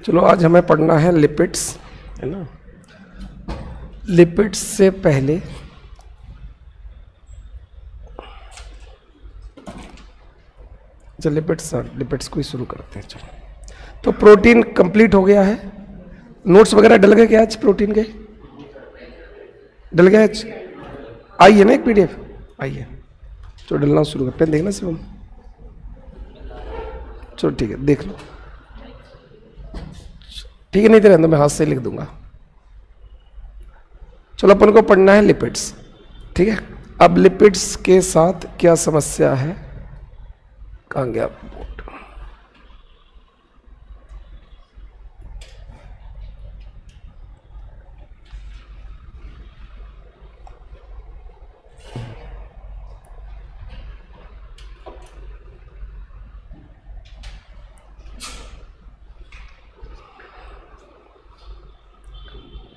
चलो आज हमें पढ़ना है लिपिड्स, है ना। लिपिड्स से पहले चलो लिपिड्स को ही शुरू करते हैं। चलो तो प्रोटीन कंप्लीट हो गया है। नोट्स वगैरह डल गए क्या आज? प्रोटीन के डल गए आज? आई है ना एक पीडीएफ? आई है, तो डलना शुरू करते हैं। देखना सिर्फ, चलो ठीक है देख लो, ठीक है, नहीं तो रहने दो, मैं हाथ से लिख दूंगा। चलो अपन को पढ़ना है लिपिड्स, ठीक है। अब लिपिड्स के साथ क्या समस्या है? कहाँ गया बोर्ड?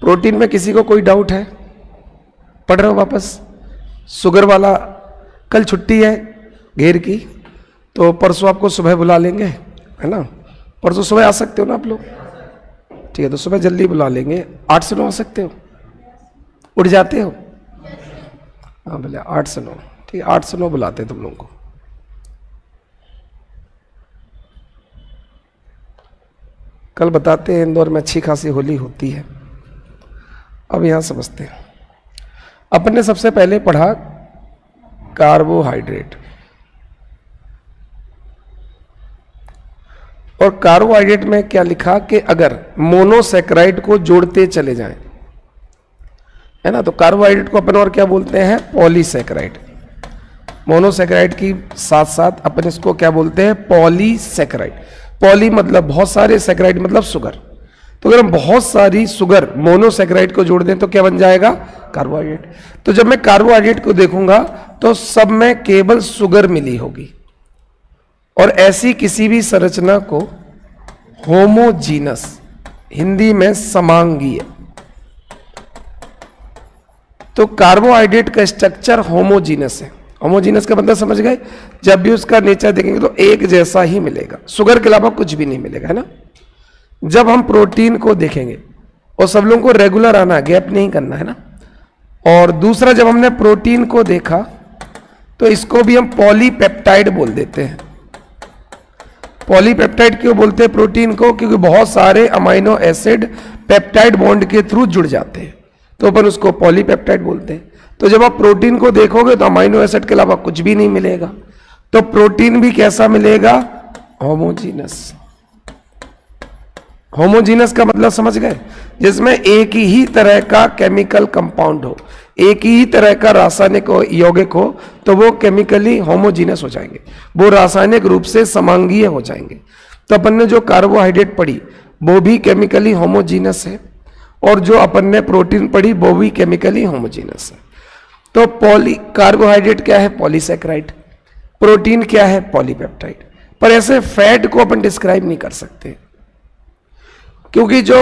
प्रोटीन में किसी को कोई डाउट है? पढ़ रहे हो वापस? शुगर वाला कल छुट्टी है घेर की, तो परसों आपको सुबह बुला लेंगे, है ना। परसों सुबह आ सकते हो ना आप लोग? ठीक है, तो सुबह जल्दी बुला लेंगे। 8 से 9 आ सकते हो? उठ जाते हो? हाँ भले 8 से 9, ठीक है, 8 से 9 बुलाते हैं तुम लोगों को। कल बताते हैं इंदौर में अच्छी खासी होली होती है। अब यहां समझते हैं। अपन ने सबसे पहले पढ़ा कार्बोहाइड्रेट, और कार्बोहाइड्रेट में क्या लिखा कि अगर मोनोसैकेराइड को जोड़ते चले जाएं, है ना, तो कार्बोहाइड्रेट को अपन और क्या बोलते हैं? पॉलीसैकेराइड। मोनोसैकेराइड की साथ साथ अपन इसको क्या बोलते हैं? पॉलीसैकेराइड। पॉली मतलब बहुत सारे, सैकेराइड मतलब शुगर। तो अगर हम बहुत सारी शुगर मोनोसैकेराइड को जोड़ दें तो क्या बन जाएगा? कार्बोहाइड्रेट। तो जब मैं कार्बोहाइड्रेट को देखूंगा तो सब में केवल शुगर मिली होगी, और ऐसी किसी भी संरचना को होमोजीनस, हिंदी में समांगीय। तो कार्बोहाइड्रेट का स्ट्रक्चर होमोजीनस है। होमोजीनस का मतलब समझ गए? जब भी उसका नेचर देखेंगे तो एक जैसा ही मिलेगा, शुगर के अलावा कुछ भी नहीं मिलेगा, है ना। जब हम प्रोटीन को देखेंगे, और सब लोगों को रेगुलर आना, गैप नहीं करना, है ना। और दूसरा, जब हमने प्रोटीन को देखा तो इसको भी हम पॉलीपेप्टाइड बोल देते हैं। पॉलीपेप्टाइड क्यों बोलते हैं प्रोटीन को? क्योंकि बहुत सारे अमाइनो एसिड पेप्टाइड बॉन्ड के थ्रू जुड़ जाते हैं, तो अपन उसको पॉलीपेप्टाइड बोलते हैं। तो जब आप प्रोटीन को देखोगे तो अमाइनो एसिड के अलावा कुछ भी नहीं मिलेगा। तो प्रोटीन भी कैसा मिलेगा? होमोजीनस। होमोजीनस का मतलब समझ गए? जिसमें एक ही तरह का केमिकल कंपाउंड हो, एक ही तरह का रासायनिक यौगिक हो, तो वो केमिकली होमोजीनस हो जाएंगे, वो रासायनिक रूप से समांगीय हो जाएंगे। तो अपन ने जो कार्बोहाइड्रेट पढ़ी वो भी केमिकली होमोजीनस है, और जो अपन ने प्रोटीन पढ़ी वो भी केमिकली होमोजीनस है। तो कार्बोहाइड्रेट क्या है? पॉलीसैकेराइड। प्रोटीन क्या है? पॉलीपेप्टाइड। पर ऐसे फैट को अपन डिस्क्राइब नहीं कर सकते, क्योंकि जो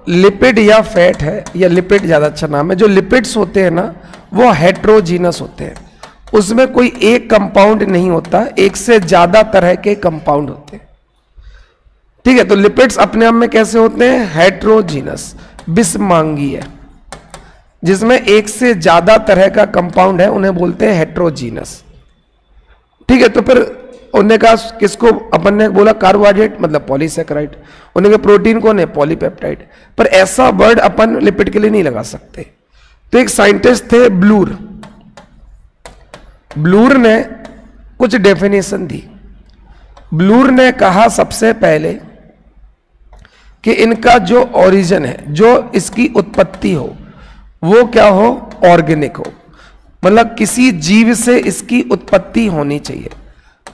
लिपिड या फैट है, या लिपिड ज्यादा अच्छा नाम है, जो लिपिड्स होते हैं ना वो हेट्रोजीनस होते हैं। उसमें कोई एक कंपाउंड नहीं होता, एक से ज्यादा तरह के कंपाउंड होते हैं, ठीक है। तो लिपिड्स अपने आप में कैसे होते हैं? हेट्रोजीनस, विषमांगीय। जिसमें एक से ज्यादा तरह का कंपाउंड है उन्हें बोलते हैं हेट्रोजीनस, ठीक है। तो फिर उन्होंने कहा, किसको अपन ने बोला? कार्बोहाइड्रेट मतलब पॉलीसैकेराइड। उन्होंने कहा प्रोटीन को नहीं, पॉलीपेप्टाइड। पर ऐसा वर्ड अपन लिपिड के लिए नहीं लगा सकते। तो एक साइंटिस्ट थे ब्लूर, ब्लूर ने कुछ डेफिनेशन दी। ब्लूर ने कहा सबसे पहले कि इनका जो ओरिजिन है, जो इसकी उत्पत्ति हो, वो क्या हो? ऑर्गेनिक हो, मतलब किसी जीव से इसकी उत्पत्ति होनी चाहिए।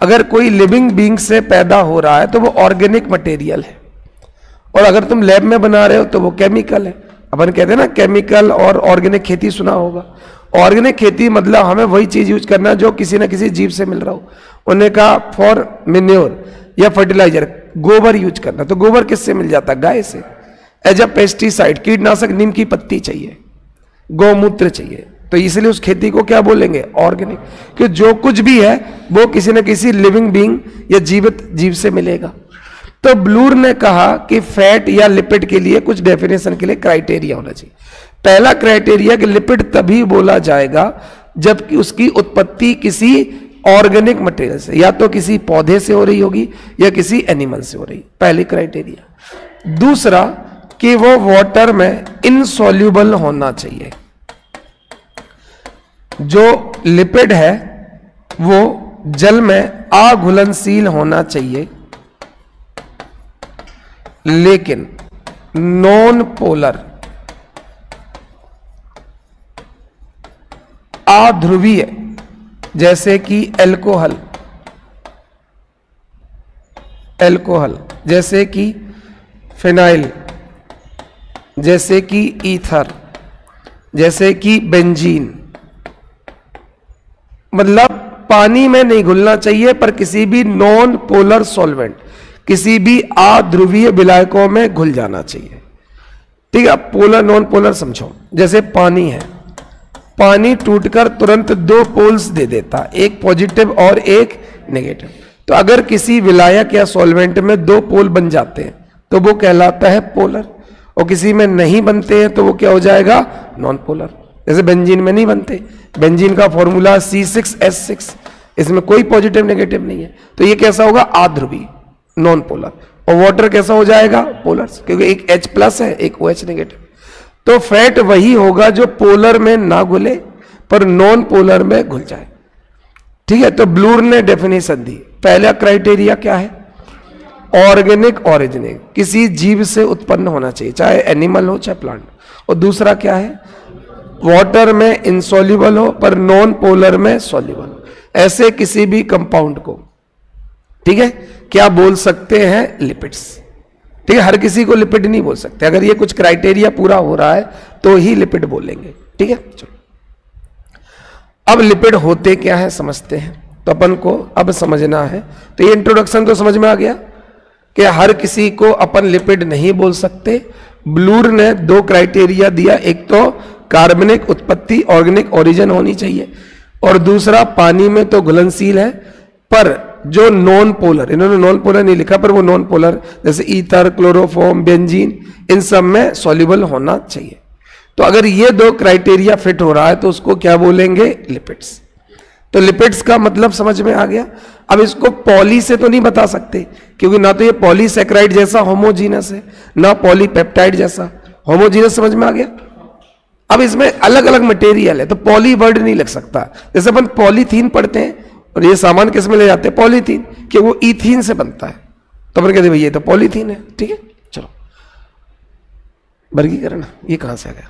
अगर कोई लिविंग बीइंग से पैदा हो रहा है तो वो ऑर्गेनिक मटेरियल है, और अगर तुम लैब में बना रहे हो तो वो केमिकल है। अपन कहते हैं ना केमिकल और ऑर्गेनिक खेती, सुना होगा। ऑर्गेनिक खेती मतलब हमें वही चीज यूज करना जो किसी ना किसी जीव से मिल रहा हो। उन्होंने कहा फॉर मेन्योर या फर्टिलाइजर गोबर यूज करना, तो गोबर किससे मिल जाता? गाय से। एज अ पेस्टिसाइड, कीटनाशक नीम की पत्ती चाहिए, गौमूत्र चाहिए। तो इसलिए उस खेती को क्या बोलेंगे? ऑर्गेनिक। कि जो कुछ भी है वो किसी न किसी लिविंग बीइंग या जीवित जीव से मिलेगा। तो ब्लूर ने कहा कि फैट या लिपिड के लिए कुछ डेफिनेशन के लिए क्राइटेरिया होना चाहिए। पहला क्राइटेरिया कि लिपिड तभी बोला जाएगा जबकि उसकी उत्पत्ति किसी ऑर्गेनिक मटेरियल से, या तो किसी पौधे से हो रही होगी या किसी एनिमल से हो रही, पहली क्राइटेरिया। दूसरा कि वो वाटर में इनसॉल्युबल होना चाहिए। जो लिपिड है वो जल में अघुलनशील होना चाहिए, लेकिन नॉन पोलर, अध्रुवीय, जैसे कि एल्कोहल, जैसे कि फिनाइल, जैसे कि ईथर, जैसे कि बेंजीन। मतलब पानी में नहीं घुलना चाहिए, पर किसी भी नॉन पोलर सॉल्वेंट, किसी भी अध्रुवीय विलायकों में घुल जाना चाहिए। ठीक है, पोलर नॉन पोलर समझो। जैसे पानी है, पानी टूटकर तुरंत दो पोल्स दे देता, एक पॉजिटिव और एक नेगेटिव। तो अगर किसी विलायक या सॉल्वेंट में दो पोल बन जाते हैं तो वो कहलाता है पोलर, और किसी में नहीं बनते हैं तो वो क्या हो जाएगा, नॉन पोलर। जैसे बेंजीन में नहीं बनते, बेंजीन का फॉर्मूला C6H6, इसमें कोई पॉजिटिव नेगेटिव नहीं है, तो ये कैसा होगा, अध्रुवीय, नॉन पोलर। और वाटर कैसा हो जाएगा, पोलर, क्योंकि एक H+ है, एक OH नेगेटिव। तो फैट वही होगा जो पोलर में ना घुले पर नॉन पोलर में घुल जाए। ठीक है, तो ब्लूर ने डेफिनेशन दी। पहला क्राइटेरिया क्या है, ऑर्गेनिक ओरिजिन, किसी जीव से उत्पन्न होना चाहिए, चाहे एनिमल हो चाहे प्लांट। और दूसरा क्या है, वाटर में इनसॉल्युबल हो पर नॉन पोलर में सॉल्युबल। ऐसे किसी भी कंपाउंड को, ठीक है, क्या बोल सकते हैं, लिपिड्स। ठीक है, हर किसी को लिपिड नहीं बोल सकते, अगर ये कुछ क्राइटेरिया पूरा हो रहा है तो ही लिपिड बोलेंगे। ठीक है, चलो अब लिपिड होते क्या है समझते हैं। तो अपन को अब समझना है, तो ये इंट्रोडक्शन तो समझ में आ गया कि हर किसी को अपन लिपिड नहीं बोल सकते। ब्लूर ने दो क्राइटेरिया दिया, एक तो कार्बनिक उत्पत्ति, ऑर्गेनिक ओरिजिन होनी चाहिए, और दूसरा पानी में तो घुलनशील है पर जो नॉन पोलर, इन्होंने नॉन पोलर नहीं लिखा पर वो नॉन पोलर, जैसे ईथर, क्लोरोफॉर्म, बेंजीन, इन सब में सॉल्युबल होना चाहिए। तो अगर ये दो क्राइटेरिया फिट हो रहा है तो उसको क्या बोलेंगे, लिपिड्स। तो लिपिड्स का मतलब समझ में आ गया। अब इसको पॉली से तो नहीं बता सकते, क्योंकि ना तो ये पॉलीसैकेराइड जैसा होमोजीनस है, ना पॉलीपेप्टाइड जैसा। होमोजीनस समझ में आ गया। अब इसमें अलग अलग मटेरियल है तो पॉली वर्ड नहीं लग सकता। जैसे अपन पॉलीथीन पढ़ते हैं और ये सामान किस में ले जाते हैं, पॉलीथीन, कि वो ईथीन से बनता है, तो अपन कहते भाई ये तो पॉलीथीन है। ठीक है, चलो वर्गीकरण ये कहां से आ गया,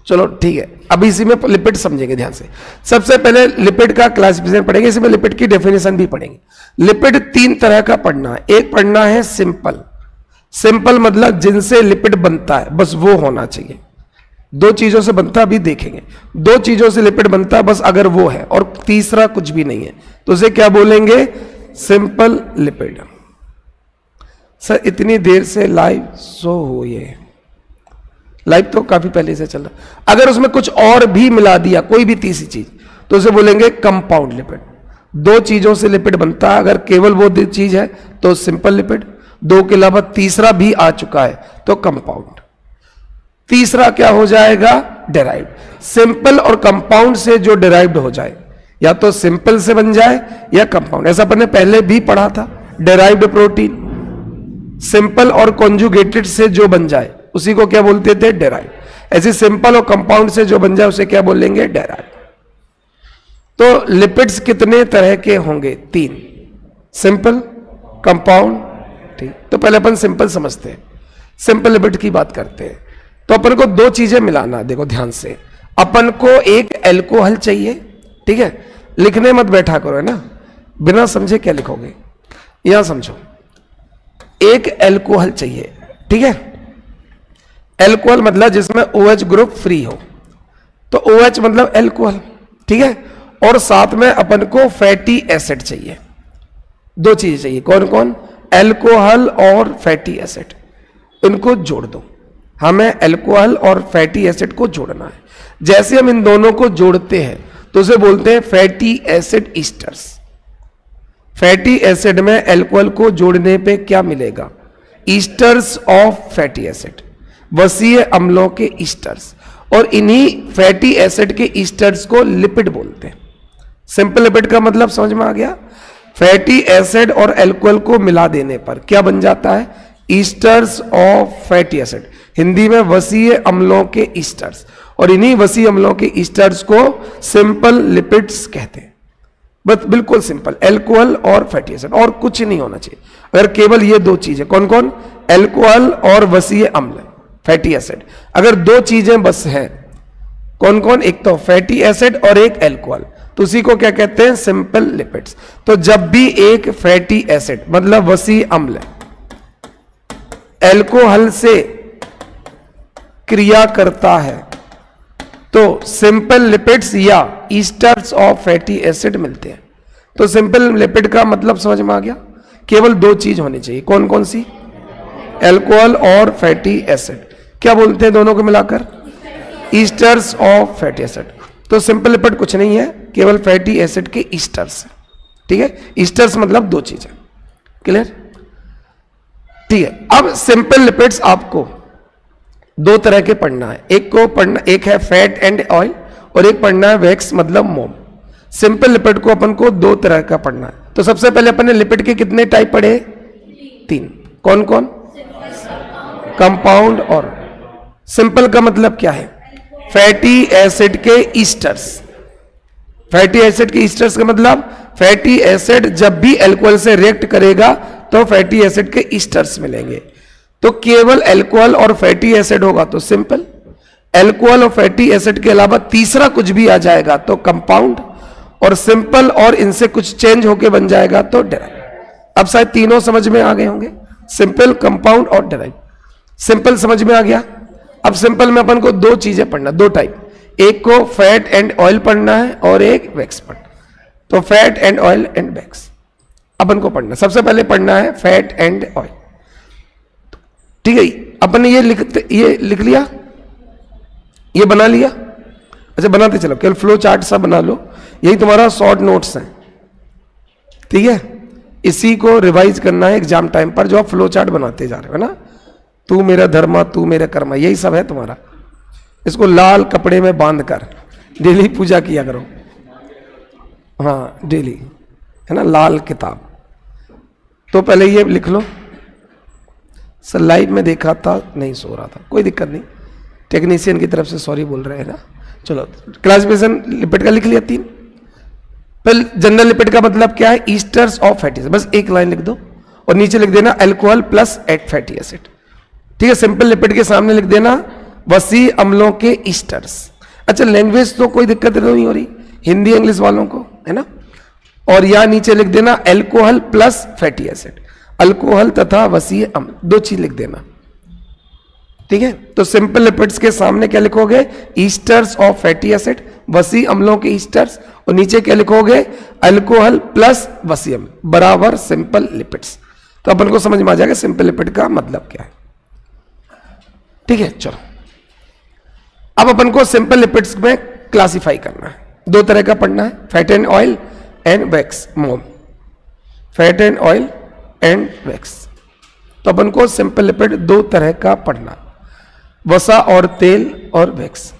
चलो ठीक है। अब इसी में लिपिड समझेंगे ध्यान से। सबसे पहले लिपिड का क्लासिफिकेशन पढ़ेंगे, इसमें लिपिड की डेफिनेशन भी पढ़ेंगे। लिपिड तीन तरह का पढ़ना है। एक पढ़ना है सिंपल, सिंपल मतलब जिनसे लिपिड बनता है बस वो होना चाहिए। दो चीजों से बनता है, अभी देखेंगे। दो चीजों से लिपिड बनता है बस अगर वो है, और तीसरा कुछ भी नहीं है, तो उसे क्या बोलेंगे, सिंपल लिपिड। सर इतनी देर से लाइव शो हो, ये लाइव तो काफी पहले से चल रहा। अगर उसमें कुछ और भी मिला दिया, कोई भी तीसरी चीज, तो उसे बोलेंगे कंपाउंड लिपिड। दो चीजों से लिपिड बनता है, अगर केवल वो चीज है तो सिंपल लिपिड, दो के अलावा तीसरा भी आ चुका है तो कंपाउंड। तीसरा क्या हो जाएगा, डेराइव्ड। सिंपल और कंपाउंड से जो डेराइव्ड हो जाए, या तो सिंपल से बन जाए या कंपाउंड। ऐसा अपन ने पहले भी पढ़ा था, डेराइव्ड प्रोटीन। सिंपल और कॉन्जुगेटेड से जो बन जाए उसी को क्या बोलते थे, डेराइव्ड। ऐसे सिंपल और कंपाउंड से जो बन जाए उसे क्या बोलेंगे, डेराइव्ड। तो लिपिड्स कितने तरह के होंगे, तीन, सिंपल, कंपाउंड। ठीक, तो पहले अपन सिंपल समझते हैं, सिंपल लिपिड की बात करते हैं। तो अपन को दो चीजें मिलाना, देखो ध्यान से। अपन को एक एल्कोहल चाहिए, ठीक है, लिखने मत बैठा करो, है ना, बिना समझे क्या लिखोगे, यहां समझो। एक एल्कोहल चाहिए, ठीक है। एल्कोहल मतलब जिसमें OH ग्रुप फ्री हो, तो OH मतलब एल्कोहल, ठीक है। और साथ में अपन को फैटी एसिड चाहिए। दो चीजें चाहिए, कौन कौन, एल्कोहल और फैटी एसिड। इनको जोड़ दो, हमें एल्कोहल और फैटी एसिड को जोड़ना है। जैसे हम इन दोनों को जोड़ते हैं तो उसे बोलते हैं fatty acid esters. Fatty acid में एल्कोहल को जोड़ने पे क्या मिलेगा? ईस्टर्स ऑफ फैटी एसिड, वसीय अम्लों के ईस्टर्स, और इन्हीं फैटी एसिड के ईस्टर्स को लिपिड बोलते हैं। सिंपल लिपिड का मतलब समझ में आ गया? फैटी एसिड और अल्कोहल को मिला देने पर क्या बन जाता है? Esters of fatty acid, Hindi में वसीय अम्लों के ईस्टर्स, और इन्हीं वसीय अम्लों के ईस्टर्स को सिंपल लिपिड्स कहते हैं। बस बिल्कुल सिंपल, अल्कोहल और फैटी एसिड, और कुछ नहीं होना चाहिए। अगर केवल ये दो चीजें, कौन कौन? अल्कोहल और वसीय अम्ल, फैटी एसिड, अगर दो चीजें बस हैं, कौन कौन? एक तो फैटी एसिड और एक अल्कोहल, तो उसी को क्या कहते हैं? Simple lipids. तो जब भी एक फैटी एसिड मतलब वसीय अम्ल अल्कोहल से क्रिया करता है तो सिंपल लिपिड्स या ईस्टर्स ऑफ फैटी एसिड मिलते हैं। तो सिंपल लिपिड का मतलब समझ में आ गया? केवल दो चीज होनी चाहिए, कौन कौन सी? अल्कोहल और फैटी एसिड। क्या बोलते हैं दोनों को मिलाकर? Esters of fatty acid. तो सिंपल लिपिड कुछ नहीं है, केवल फैटी एसिड के ईस्टर्स। ठीक है, ईस्टर्स मतलब दो चीजें। क्लियर? ठीक है। अब सिंपल लिपिड्स आपको दो तरह के पढ़ना है, एक है फैट एंड ऑयल, और एक पढ़ना है वैक्स मतलब मोम। सिंपल लिपिड को अपन को दो तरह का पढ़ना है। तो सबसे पहले अपन ने लिपिड के कितने टाइप पढ़े? तीन। कौन कौन? कंपाउंड और सिंपल का मतलब क्या है? फैटी एसिड के ईस्टर्स। फैटी एसिड के ईस्टर्स का मतलब फैटी एसिड जब भी अल्कोहल से रिएक्ट करेगा तो फैटी एसिड के ईस्टर्स मिलेंगे। तो केवल अल्कोहल और फैटी एसिड होगा तो सिंपल, अल्कोहल और फैटी एसिड के अलावा तीसरा कुछ भी आ जाएगा तो कंपाउंड, और सिंपल और इनसे कुछ चेंज होके बन जाएगा तो डेराइव। अब शायद तीनों समझ में आ गए होंगे, सिंपल, कंपाउंड और डेराइव। सिंपल समझ में आ गया। अब सिंपल में अपन को दो चीजें पढ़ना, दो टाइप, एक को फैट एंड ऑयल पढ़ना है और एक वैक्स पढ़ना। तो fat and oil and wax अपन को पढ़ना। सबसे पहले पढ़ना है फैट एंड ऑयल। ठीक है, अपन ने ये लिख लिया, ये बना लिया। अच्छा, बनाते चलो, केवल फ्लो चार्ट सा बना लो, यही तुम्हारा शॉर्ट नोट्स है। ठीक है, इसी को रिवाइज करना है एग्जाम टाइम पर, जो आप फ्लो चार्ट बनाते जा रहे हो ना। तू मेरा धर्मा तू मेरा कर्मा, यही सब है तुम्हारा। इसको लाल कपड़े में बांध कर डेली पूजा किया करो। हाँ, डेली है ना, लाल किताब। तो पहले ये लिख लो। सर लाइव में देखा था, नहीं सो रहा था, कोई दिक्कत नहीं, टेक्नीशियन की तरफ से सॉरी बोल रहे हैं ना। चलो, क्लासिफिकेशन लिपिड का लिख लिया तीन। पहले जनरल लिपिड का मतलब क्या है? ईस्टर्स ऑफ फैटी एसिड, बस एक लाइन लिख दो और नीचे लिख देना अल्कोहल प्लस एट फैटी एसिड। ठीक है, सिंपल लिपिड के सामने लिख देना वसीय अम्लों के ईस्टर्स। अच्छा, लैंग्वेज तो कोई दिक्कत नहीं हो रही, हिंदी इंग्लिश वालों को, है ना। और यहां नीचे लिख देना alcohol plus fatty acid, alcohol तथा वसीय अम्ल, दो चीज लिख देना। ठीक है, तो सिंपल लिपिड्स के सामने क्या लिखोगे? ईस्टर्स ऑफ फैटी एसिड, वसीय अम्लों के ईस्टर्स, और नीचे क्या लिखोगे? अल्कोहल प्लस वसीय अम्ल बराबर सिंपल लिपिड्स। तो अपन को समझ में आ जाएगा सिंपल लिपिड का मतलब क्या है। ठीक है, चलो अब अपन को सिंपल लिपिड्स में क्लासिफाई करना है, दो तरह का पढ़ना है, fat and oil and wax मोम। Fat and oil and wax. तो अपन को सिंपल लिपिड दो तरह का पढ़ना, वसा और तेल और वैक्स।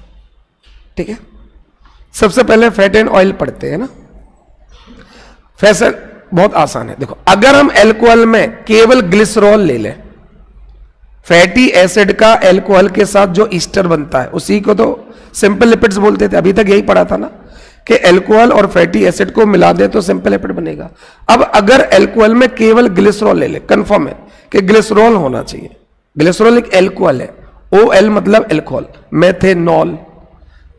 ठीक है, सबसे पहले फैट एंड ऑयल पढ़ते हैं ना। फैशन बहुत आसान है, देखो, अगर हम अल्कोहल में केवल ग्लिसरॉल ले लें, फैटी एसिड का अल्कोहल के साथ जो ईस्टर बनता है उसी को तो सिंपल लिपिड्स बोलते थे। अभी तक यही पढ़ा था ना कि अल्कोहल और फैटी एसिड को मिला दे तो सिंपल लिपिड बनेगा। अब अगर अल्कोहल में केवल ग्लिसरॉल ले ले, कंफर्म है कि ग्लिसरॉल होना चाहिए। ग्लिसरॉल एक अल्कोहल है, OL मतलब अल्कोहल, मेथेनॉल,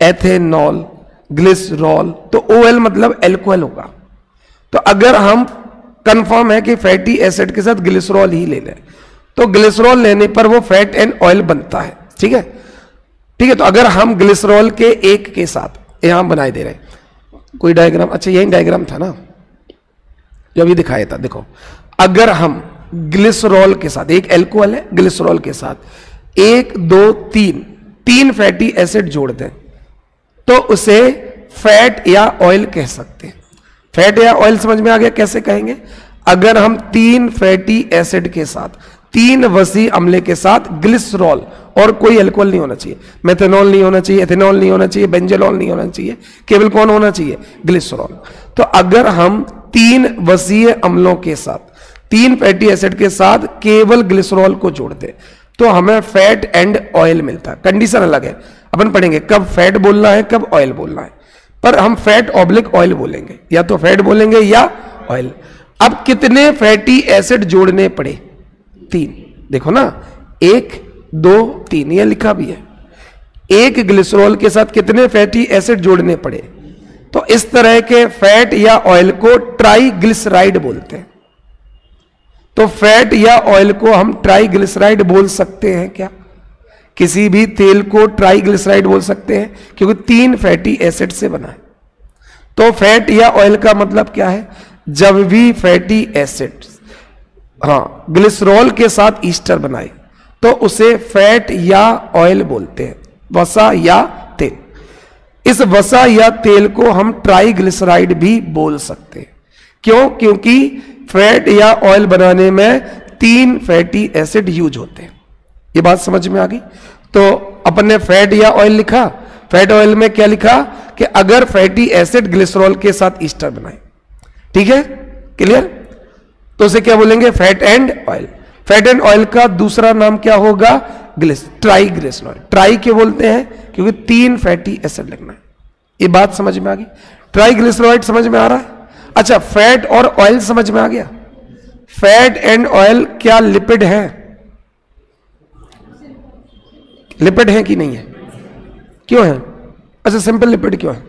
एथेनॉल, ग्लिसरॉल, तो OL मतलब अल्कोहल होगा। तो अगर हम कंफर्म है कि फैटी एसिड के साथ ग्लिसरॉल ही ले लें तो ग्लिसरॉल लेने पर वो फैट एंड ऑयल बनता है। ठीक है, ठीक है। तो अगर हम ग्लिसरॉल के एक के साथ यहां बनाए दे रहे हैं कोई डायग्राम, अच्छा यही डायग्राम था ना जो अभी दिखाया था। देखो, अगर हम ग्लिसरॉल के साथ, एक अल्कोहल है, ग्लिसरॉल के साथ 1 2 3 फैटी एसिड जोड़ दें तो उसे फैट या ऑयल कह सकते हैं। फैट या ऑयल समझ में आ गया? कैसे कहेंगे? अगर हम 3 फैटी एसिड के साथ, 3 वसी अम्ले के साथ ग्लिसरॉल, और कोई अल्कोहल नहीं होना चाहिए, मेथनॉल नहीं होना चाहिए, एथेनॉल नहीं होना चाहिए, बेंजोल नहीं होना चाहिए, केवल कौन होना चाहिए? ग्लिसरॉल। तो अगर हम 3 वसीय अम्लों के साथ, 3 फैटी एसिड के साथ केवल ग्लिसरॉल को जोड़ दे तो हमें फैट एंड ऑयल मिलता है। कंडीशन अलग है, अपन पढ़ेंगे कब फैट बोलना है, कब ऑयल बोलना है, पर हम फैट ऑब्लिक ऑयल बोलेंगे, या तो फैट बोलेंगे या ऑयल। अब कितने फैटी एसिड जोड़ने पड़े? 3। देखो ना, 1 2 3, यह लिखा भी है। एक ग्लिसरॉल के साथ कितने फैटी एसिड जोड़ने पड़े? तो इस तरह के फैट या ऑयल को ट्राइग्लिसराइड बोलते हैं। तो फैट या ऑयल को हम ट्राइग्लिसराइड बोल सकते हैं क्या? किसी भी तेल को ट्राइग्लिसराइड बोल सकते हैं, क्योंकि 3 फैटी एसिड से बना है। तो फैट या ऑयल का मतलब क्या है? जब भी फैटी एसिड ग्लिसरॉल के साथ ईस्टर बनाए तो उसे फैट या ऑयल बोलते हैं, वसा या तेल। इस वसा या तेल को हम ट्राइग्लिसराइड भी बोल सकते हैं। क्यों? क्योंकि फैट या ऑयल बनाने में 3 फैटी एसिड यूज होते हैं। ये बात समझ में आ गई? तो अपन ने फैट या ऑयल लिखा, फैट ऑयल में क्या लिखा कि अगर फैटी एसिड ग्लिसरॉल के साथ ईस्टर बनाए, ठीक है, क्लियर? तो उसे क्या बोलेंगे? Fat and oil. Fat and oil का दूसरा नाम क्या होगा? ट्राइग्लिसरॉइड। ट्राई क्यों बोलते हैं? क्योंकि 3 फैटी एसिड लगना है। ये बात समझ में आ गई? ट्राइग्लिसरॉइड समझ में आ रहा है? अच्छा, फैट और ऑयल समझ में आ गया? फैट एंड ऑयल क्या लिपिड है? लिपिड है कि नहीं है? क्यों है? अच्छा, सिंपल लिपिड क्यों है?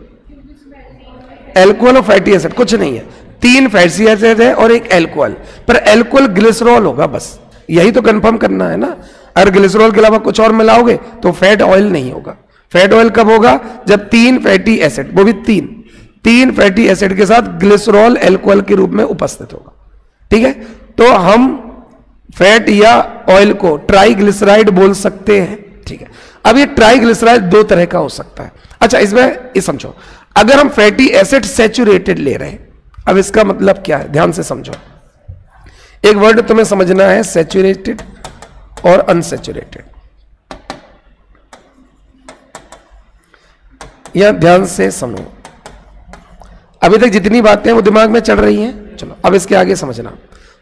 एल्कोहल और फैटी एसिड, कुछ नहीं है। 3 फैटी एसिड है और एक एल्कोहल, पर एल्कोहल ग्लिसरॉल होगा, बस यही तो कंफर्म करना है ना। अगर ग्लिसरॉल के अलावा कुछ और मिलाओगे तो फैट ऑयल नहीं होगा। फैट ऑयल कब होगा? जब 3 फैटी एसिड, वो भी 3 फैटी एसिड के साथ ग्लिसरॉल एल्कोहल के रूप में उपस्थित होगा। ठीक है, तो हम फैट या ऑयल को ट्राइग्लिसराइड बोल सकते हैं। ठीक है, अब ये ट्राइग्लिसराइड 2 तरह का हो सकता है। अच्छा, इसमें ये समझो, अगर हम फैटी एसिड सैचुरेटेड ले रहे हैं, अब इसका मतलब क्या है? ध्यान से समझो। एक वर्ड तुम्हें समझना है, सैचुरेटेड और अनसैचुरेटेड। यह ध्यान से समझो। अभी तक जितनी बातें वो दिमाग में चढ़ रही हैं, चलो अब इसके आगे समझना।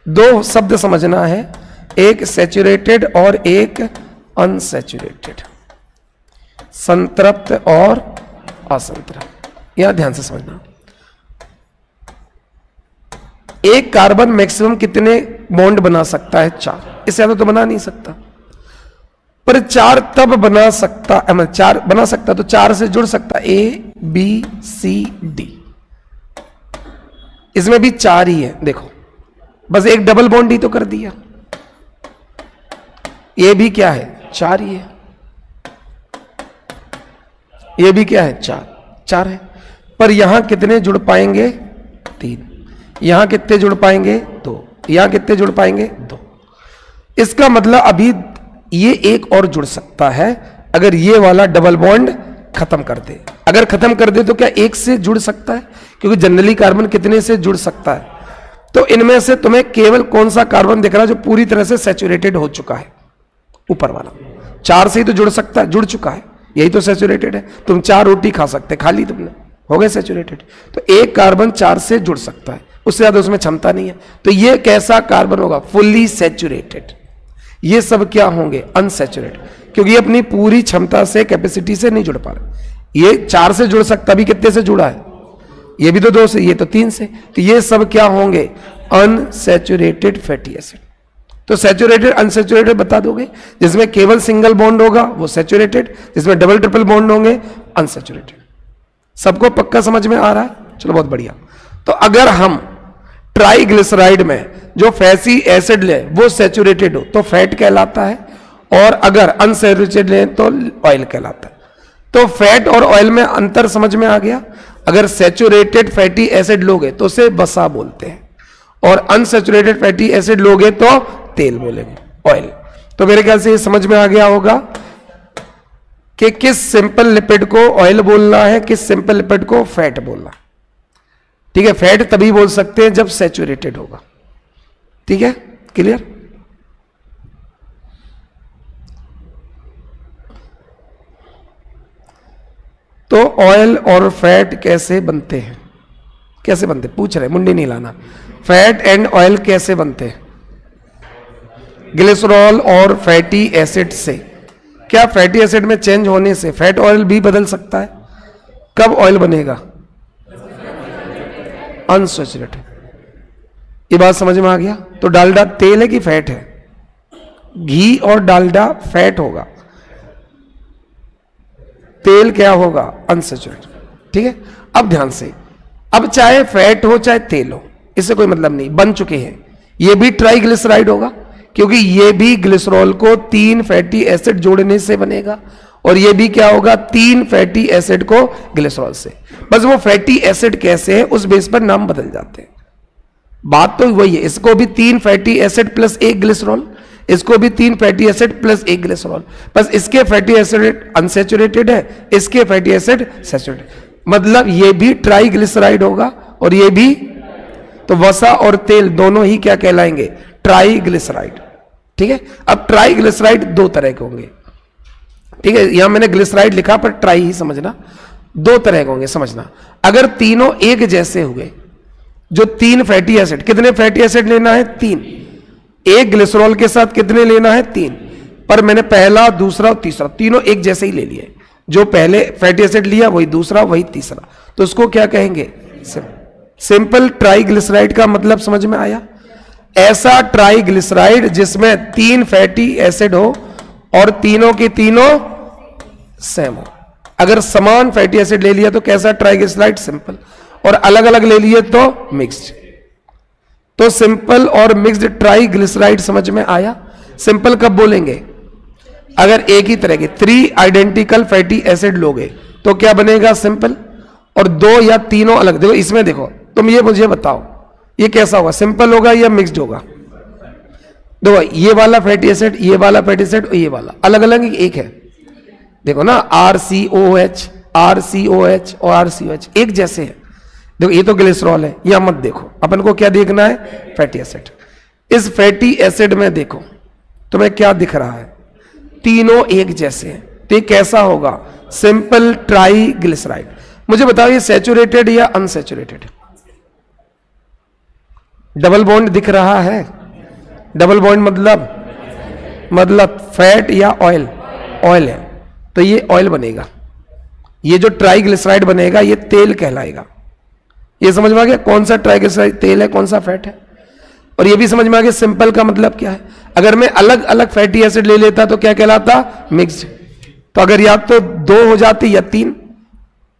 2 शब्द समझना है, एक सैचुरेटेड और एक अनसैचुरेटेड, संतृप्त और असंतृप्त। यहां ध्यान से समझना। एक कार्बन मैक्सिमम कितने बॉन्ड बना सकता है? 4। इससे ज्यादा तो बना नहीं सकता, पर 4 तब बना सकता, 4 बना सकता तो 4 से जुड़ सकता, A B C D। इसमें भी 4 ही है, देखो बस एक डबल बॉन्ड ही तो कर दिया। ये भी क्या है? 4 ही है। ये भी क्या है? 4 है। पर यहां कितने जुड़ पाएंगे? 3। यहां कितने जुड़ पाएंगे? 2। यहां कितने जुड़ पाएंगे? 2। इसका मतलब अभी ये एक और जुड़ सकता है अगर ये वाला डबल बॉन्ड खत्म कर दे। अगर खत्म कर दे तो क्या एक से जुड़ सकता है? क्योंकि जनरली कार्बन कितने से जुड़ सकता है? तो इनमें से तुम्हें केवल कौन सा कार्बन दिख रहा है जो पूरी तरह से सैचुरेटेड हो चुका है? ऊपर वाला। 4 से ही तो जुड़ सकता है, जुड़ चुका है, यही तो सैचुरेटेड है। तुम 4 रोटी खा सकते, खा ली तुमने, हो गए सैचुरेटेड। तो एक कार्बन 4 से जुड़ सकता है, उससे ज्यादा उसमें क्षमता नहीं है। तो ये कैसा कार्बन होगा? Fully saturated. ये सब क्या होंगे? अनसैचुरेटेड, क्योंकि ये अपनी पूरी क्षमता से, कैपेसिटी से नहीं जुड़ पा रहे। ये 4 से जुड़ सकता, भी कितने से जुड़ा है? ये भी तो 2 से, ये तो 3 से। तो ये सब क्या होंगे? Unsaturated fatty acid. तो सैचुरेटेड अनसैचुरेटेड बता दोगे? जिसमें केवल सिंगल बॉन्ड होगा वो सैचुरेटेड, जिसमें डबल ट्रिपल बॉन्ड होंगे अनसैचुरेटेड। सबको पक्का समझ में आ रहा है? चलो बहुत बढ़िया। तो अगर हम ट्राइग्लिसराइड में जो फैटी एसिड ले वो सैचुरेटेड हो तो फैट कहलाता है, और अगर अनसैचुरेटेड ले तो ऑयल कहलाता है। तो फैट और ऑयल में अंतर समझ में आ गया। अगर सैचुरेटेड फैटी एसिड लोगे तो उसे वसा बोलते हैं, और अनसैचुरेटेड फैटी एसिड लोगे तो तेल बोलेंगे, ऑयल। तो मेरे ख्याल से ये समझ में आ गया होगा कि किस सिंपल लिपिड को ऑयल बोलना है, किस सिंपल लिपिड को फैट बोलना। ठीक है, फैट तभी बोल सकते हैं जब सैचुरेटेड होगा। ठीक है, क्लियर। तो ऑयल और फैट कैसे बनते हैं? कैसे बनते, पूछ रहे, मुंडी नहीं लाना। फैट एंड ऑयल कैसे बनते हैं? ग्लिसरॉल और फैटी एसिड से। क्या फैटी एसिड में चेंज होने से फैट ऑयल भी बदल सकता है? कब ऑयल बनेगा? अनसैचुरेटेड। ये बात समझ में आ गया? तो डालडा तेल है कि फैट है? घी और डालडा फैट होगा, तेल क्या होगा? अनसैचुरेटेड। ठीक है, अब ध्यान से, अब चाहे फैट हो चाहे तेल हो, इससे कोई मतलब नहीं, बन चुके हैं। ये भी ट्राइग्लिसराइड होगा, क्योंकि ये भी ग्लिसरॉल को 3 फैटी एसिड जोड़ने से बनेगा, और ये भी क्या होगा? 3 फैटी एसिड को ग्लिसरॉल से। बस वो फैटी एसिड कैसे है उस बेस पर नाम बदल जाते हैं। बात तो वही है, इसको भी 3 फैटी एसिड प्लस 1 ग्लिसरॉल, इसको भी 3 फैटी एसिड प्लस 1 ग्लिसरॉल। बस इसके फैटी एसिड अनसैचुरेटेड है, इसके फैटी एसिड सैचुरेटेड, मतलब ये भी ट्राइग्लिसराइड होगा और ये भी। तो वसा और तेल दोनों ही क्या कहलाएंगे? ट्राइग्लिसराइड। ठीक है, अब ट्राइग्लिसराइड 2 तरह के होंगे। ठीक है, यहां मैंने ग्लिसराइड लिखा पर ट्राई ही समझना, 2 तरह के होंगे समझना। अगर तीनों एक जैसे हुए, जो 3 फैटी एसिड, कितने फैटी एसिड लेना है? 3। एक ग्लिसरॉल के साथ कितने लेना है? 3। पर मैंने पहला, दूसरा और तीसरा तीनों एक जैसे ही ले लिए। जो पहले फैटी एसिड लिया वही दूसरा, वही तीसरा, तो उसको क्या कहेंगे? सिंपल ट्राइग्लिसराइड का मतलब समझ में आया? ऐसा ट्राइग्लिसराइड जिसमें 3 फैटी एसिड हो और तीनों के तीनों सेम हो। अगर समान फैटी एसिड ले लिया तो कैसा ट्राइग्लिसराइड? सिंपल। और अलग अलग ले लिए तो मिक्स्ड। तो सिंपल और मिक्स्ड ट्राइग्लिसराइड समझ में आया? सिंपल कब बोलेंगे? अगर एक ही तरह के 3 आइडेंटिकल फैटी एसिड लोगे तो क्या बनेगा? सिंपल। और 2 या तीनों अलग, देखो इसमें देखो, तुम ये मुझे बताओ ये कैसा होगा? सिंपल होगा या मिक्स्ड होगा? देखो ये वाला फैटी एसिड, ये वाला फैटी एसिड और ये वाला अलग अलग एक है। देखो ना, RCOH, RCOH और RCOH एक जैसे है। देखो ये तो ग्लिसरॉल है, यहां मत देखो, अपन को क्या देखना है? Fatty acid. इस फैटी एसिड में देखो तुम्हें क्या दिख रहा है? तीनों एक जैसे हैं। तो ये कैसा होगा? Simple triglyceride. मुझे बताओ ये सैचुरेटेड या अनसैचुरेटेड? डबल बॉन्ड दिख रहा है? डबल बॉन्ड मतलब फैट या ऑयल? ऑयल है, तो ये ऑयल बनेगा। ये जो ट्राइग्लिसराइड बनेगा ये तेल कहलाएगा। ये समझ में आ गया कौन सा ट्राइग्लिसराइड तेल है, कौन सा फैट है? और ये भी समझ में आ गया सिंपल का मतलब क्या है। अगर मैं अलग अलग फैटी एसिड ले लेता तो क्या कहलाता? मिक्स्ड। तो अगर या तो 2 हो जाती या 3,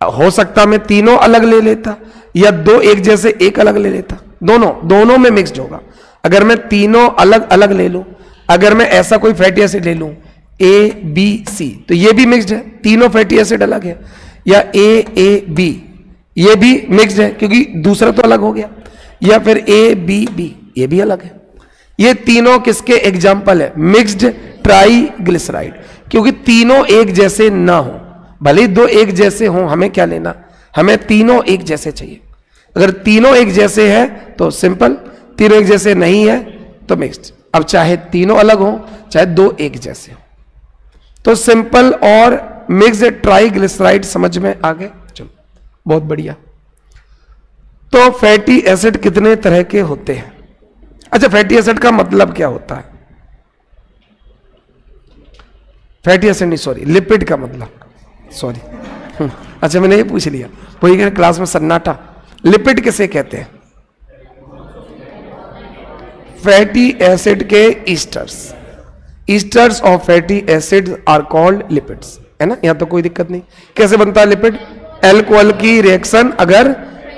हो सकता मैं तीनों अलग ले लेता, या 2 एक जैसे एक अलग ले लेता। दोनों में मिक्स्ड होगा। अगर मैं तीनों अलग अलग ले लूं, अगर मैं ऐसा कोई फैटी एसिड ले लूं ABC, तो ये भी मिक्स्ड है, तीनों फैटी एसिड अलग है। या AAB, ये भी मिक्स्ड है क्योंकि दूसरा तो अलग हो गया। या फिर ABB, ये भी अलग है। ये तीनों किसके एग्जाम्पल है? Mixed triglyceride. क्योंकि तीनों एक जैसे ना हो, भले 2 एक जैसे हो, हमें क्या लेना? हमें तीनों एक जैसे चाहिए। अगर तीनों एक जैसे है तो सिंपल, तीनों एक जैसे नहीं है तो मिक्स्ड। अब चाहे तीनों अलग हो चाहे 2 एक जैसे हो, तो सिंपल और मिक्स्ड ट्राइग्लिसराइड समझ में आ गए? चलो बहुत बढ़िया। तो फैटी एसिड कितने तरह के होते हैं? अच्छा, फैटी एसिड का मतलब क्या होता है? फैटी एसिड नहीं, सॉरी, लिपिड का मतलब, सॉरी। अच्छा मैंने ये पूछ लिया, पूरी क्लास में सन्नाटा। लिपिड किसे कहते हैं? फैटी एसिड के esters. Esters of fatty acid are called lipids, है ना? यहां तो कोई दिक्कत नहीं। कैसे बनता है लिपिड? एल्कोहल की रिएक्शन अगर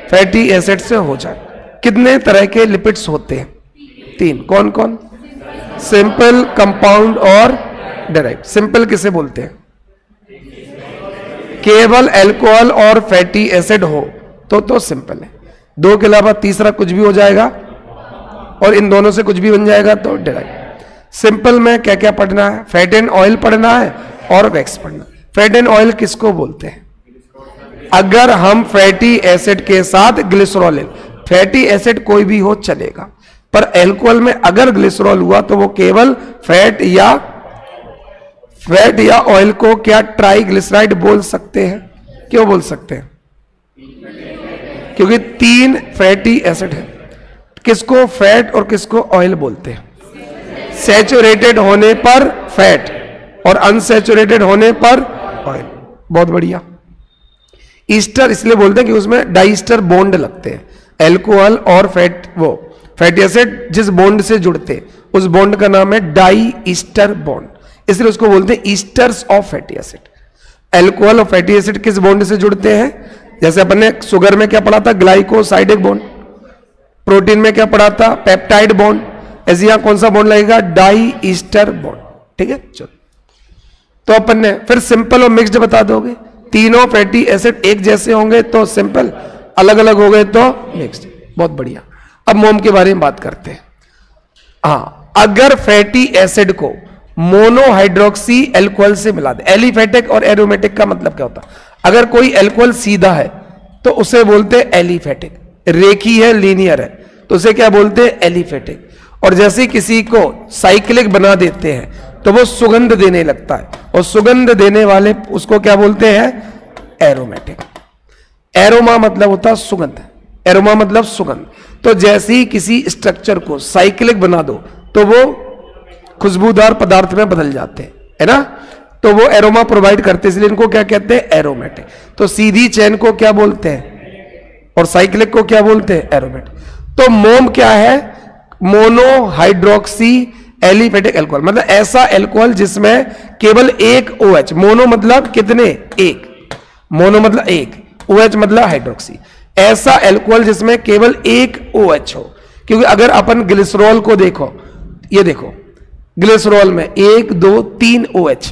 फैटी एसिड से हो जाए। कितने तरह के लिपिड्स होते हैं? 3। कौन कौन? सिंपल, कंपाउंड और डायरेक्ट। सिंपल किसे बोलते हैं? केवल अल्कोहल और फैटी एसिड हो तो सिंपल है। 2 के अलावा तीसरा कुछ भी हो जाएगा और इन दोनों से कुछ भी बन जाएगा तो डायरेक्ट। सिंपल में क्या क्या पढ़ना है? फैट एंड ऑयल पढ़ना है और वैक्स पढ़ना। फैट एंड ऑयल किसको बोलते हैं? अगर हम फैटी एसिड के साथ ग्लिसरॉल, फैटी एसिड कोई भी हो चलेगा, पर अल्कोहल में अगर ग्लिसरॉल हुआ तो वो केवल फैट या ऑयल को क्या ट्राइग्लिसराइड बोल सकते हैं? क्यों बोल सकते हैं? क्योंकि 3 फैटी एसिड है। किसको फैट और किसको ऑयल बोलते हैं? सैचुरेटेड होने पर फैट और अनसैचुरेटेड होने पर ऑयल। बहुत बढ़िया। ईस्टर इसलिए बोलते हैं कि उसमें डाइस्टर बॉन्ड लगते हैं, अल्कोहल और फैटी एसिड जिस बॉन्ड से जुड़ते उस बॉन्ड का नाम है डाई ईस्टर बॉन्ड, इसलिए उसको बोलते हैं esters of fatty acid. Alcohol और फैटी एसिड किस बॉन्ड से जुड़ते हैं? जैसे अपन ने शुगर में क्या पढ़ा था? Glycosidic bond. प्रोटीन में क्या पढ़ा था? Peptide bond. ऐसे यहां कौन सा बॉन्ड लगेगा? Di ester bond. ठीक है, चलो। तो अपन ने फिर सिंपल और मिक्स्ड बता दोगे। तीनों फैटी एसिड एक जैसे होंगे तो सिंपल, अलग अलग हो गए तो मिक्स्ड। बहुत बढ़िया। अब मोम के बारे में बात करते हैं। हाँ, अगर फैटी एसिड को मोनोहाइड्रोक्सी अल्कोहल से मिला दे, एलिफेटिक और एरोमेटिक का मतलब क्या होता है? अगर कोई अल्कोहल सीधा है तो उसे बोलते हैं एलिफेटिक, रेखी है, लीनियर है तो उसे क्या बोलते हैं? एलिफेटिक। और जैसे किसी को साइक्लिक बना देते हैं तो वो सुगंध देने लगता है, और सुगंध देने वाले उसको क्या बोलते हैं? एरोमेटिक। एरोमा मतलब होता है सुगंध, एरोमा मतलब सुगंध। तो जैसे ही किसी स्ट्रक्चर को साइक्लिक बना दो तो वो खुशबूदार पदार्थ में बदल जाते हैं, है ना? तो वो एरोमा प्रोवाइड करते हैं, इसलिए इनको क्या कहते हैं? एरोमेटिक। तो सीधी चेन को क्या बोलते हैं और साइक्लिक को क्या बोलते हैं? एरोमेटिक। तो मोम क्या है? मोनोहाइड्रोक्सी एलिफेटिक अल्कोहल, मतलब ऐसा अल्कोहल जिसमें केवल एक OH, मोनो मतलब कितने? एक, मोनो मतलब एक, OH मतलब हाइड्रोक्सी, ऐसा अल्कोहल जिसमें केवल एक OH हो। क्योंकि अगर अपन ग्लिसरॉल को देखो, ये देखो ग्लिसरॉल में 1 2 3 OH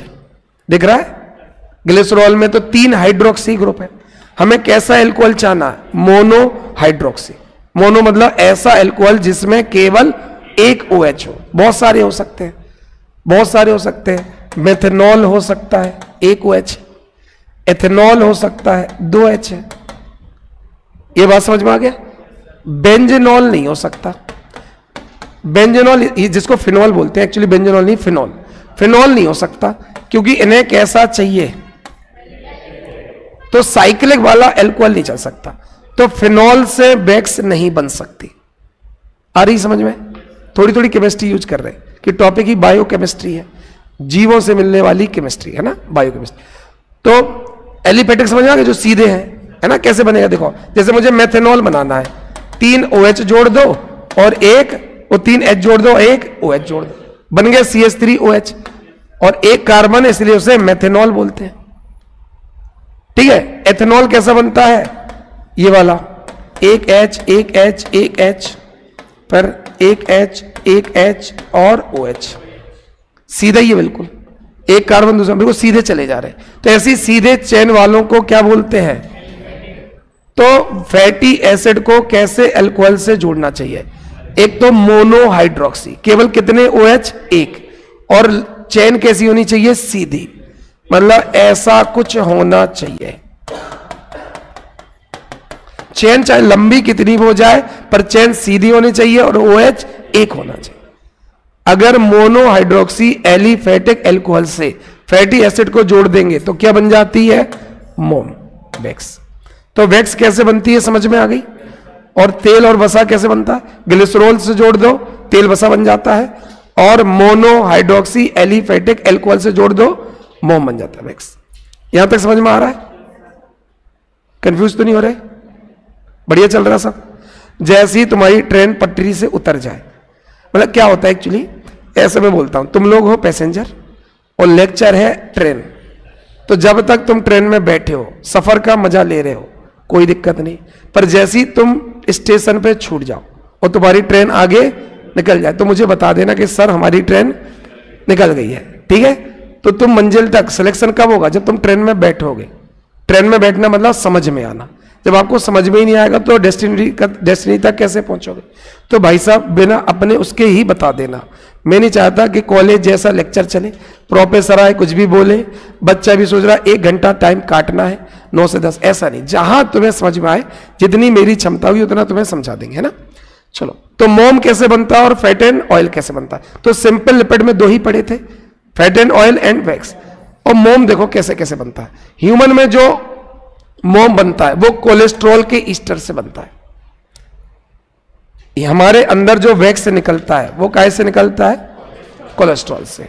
दिख रहा है। ग्लिसरॉल में तो 3 हाइड्रोक्सी ग्रुप है। हमें कैसा अल्कोहल चाहना है? मोनोहाइड्रोक्सी। मोनो मतलब ऐसा अल्कोहल जिसमें केवल एक OH हो। बहुत सारे हो सकते हैं, बहुत सारे हो सकते हैं। मेथनॉल हो सकता है, 1 OH। एथेनॉल हो सकता है, 2 OH है। ये बात समझ में आ गया? बेंजेनॉल नहीं हो सकता। बेंजेनॉल जिसको फिनॉल बोलते हैं, एक्चुअली बेंजेनॉल नहीं, फिनॉल। फिनॉल नहीं हो सकता क्योंकि इन्हें कैसा चाहिए? तो साइक्लिक वाला अल्कोहल नहीं चल सकता। तो फिनॉल से वैक्स नहीं बन सकती। आ रही समझ में? थोड़ी थोड़ी केमिस्ट्री यूज कर रहे हैं कि टॉपिक ही बायोकेमिस्ट्री है, जीवों से मिलने वाली केमिस्ट्री है ना, बायोकेमिस्ट्री। तो एलिफेटिक समझ आ गया, जो सीधे हैं, है ना? कैसे बनेगा देखो, जैसे मुझे मेथेनॉल बनाना है, 3 OH जोड़ दो और एक, वो 3 H जोड़ दो, 1 OH जोड़ दो, बन गया CH3OH और एक कार्बन, इसलिए उसे मेथेनॉल बोलते हैं। ठीक है। एथेनॉल कैसा बनता है? ये वाला, 1 H 1 H 1 H पर 1 H 1 H और OH, सीधा ही है बिल्कुल, एक कार्बन दूसरा, बिल्कुल सीधे चले जा रहे हैं। तो ऐसी सीधे चेन वालों को क्या बोलते हैं? तो फैटी एसिड को कैसे अल्कोहल से जोड़ना चाहिए? एक तो मोनोहाइड्रोक्सी, केवल कितने OH? 1। और चेन कैसी होनी चाहिए? सीधी, मतलब ऐसा कुछ होना चाहिए। चेन चाहे लंबी कितनी भी हो जाए पर चेन सीधी होनी चाहिए और OH 1 होना चाहिए। अगर मोनोहाइड्रोक्सी एलिफेटिक अल्कोहल से फैटी एसिड को जोड़ देंगे तो क्या बन जाती है? मोम, वैक्स। तो वैक्स कैसे बनती है समझ में आ गई? और तेल और वसा कैसे बनता है? ग्लिसरॉल से जोड़ दो, तेल वसा बन जाता है, और मोनोहाइड्रोक्सी एलिफेटिक अल्कोहल से जोड़ दो, मोम बन जाता है, वैक्स। यहां तक समझ में आ रहा है? कंफ्यूज तो नहीं हो रहे? बढ़िया चल रहा सब? जैसे ही तुम्हारी ट्रेन पटरी से उतर जाए, मतलब क्या होता है एक्चुअली, ऐसे मैं बोलता हूं, तुम लोग हो पैसेंजर और लेक्चर है ट्रेन, तो जब तक तुम ट्रेन में बैठे हो, सफर का मजा ले रहे हो, कोई दिक्कत नहीं। पर जैसे ही तुम स्टेशन पे छूट जाओ और तुम्हारी ट्रेन आगे निकल जाए तो मुझे बता देना कि सर हमारी ट्रेन निकल गई है, ठीक है? तो तुम मंजिल तक, सिलेक्शन कब होगा? जब तुम ट्रेन में बैठोगे। ट्रेन में बैठना मतलब समझ में आना। जब आपको समझ में ही नहीं आएगा तो डेस्टिनी तक कैसे पहुंचोगे? तो भाई साहब बिना अपने उसके ही बता देना। मैं नहीं चाहता कि कॉलेज जैसा लेक्चर चले, प्रोफेसर आए कुछ भी बोले, बच्चा भी सोच रहा 1 घंटा टाइम काटना है, 9 से 10, ऐसा नहीं, जहां तुम्हें समझ में आए, जितनी मेरी क्षमता हुई उतना तुम्हें समझा देंगे, है ना। चलो, तो मोम कैसे बनता है और फैट एंड ऑयल कैसे बनता है। तो सिंपल लिपिड में 2 ही पढ़े थे, fat and oil and wax. और मोम देखो कैसे कैसे बनता है। ह्यूमन में जो मोम बनता है वो कोलेस्ट्रॉल के ईस्टर से बनता है। हमारे अंदर जो वैक्स निकलता है वो काहे से निकलता है, कोलेस्ट्रॉल से।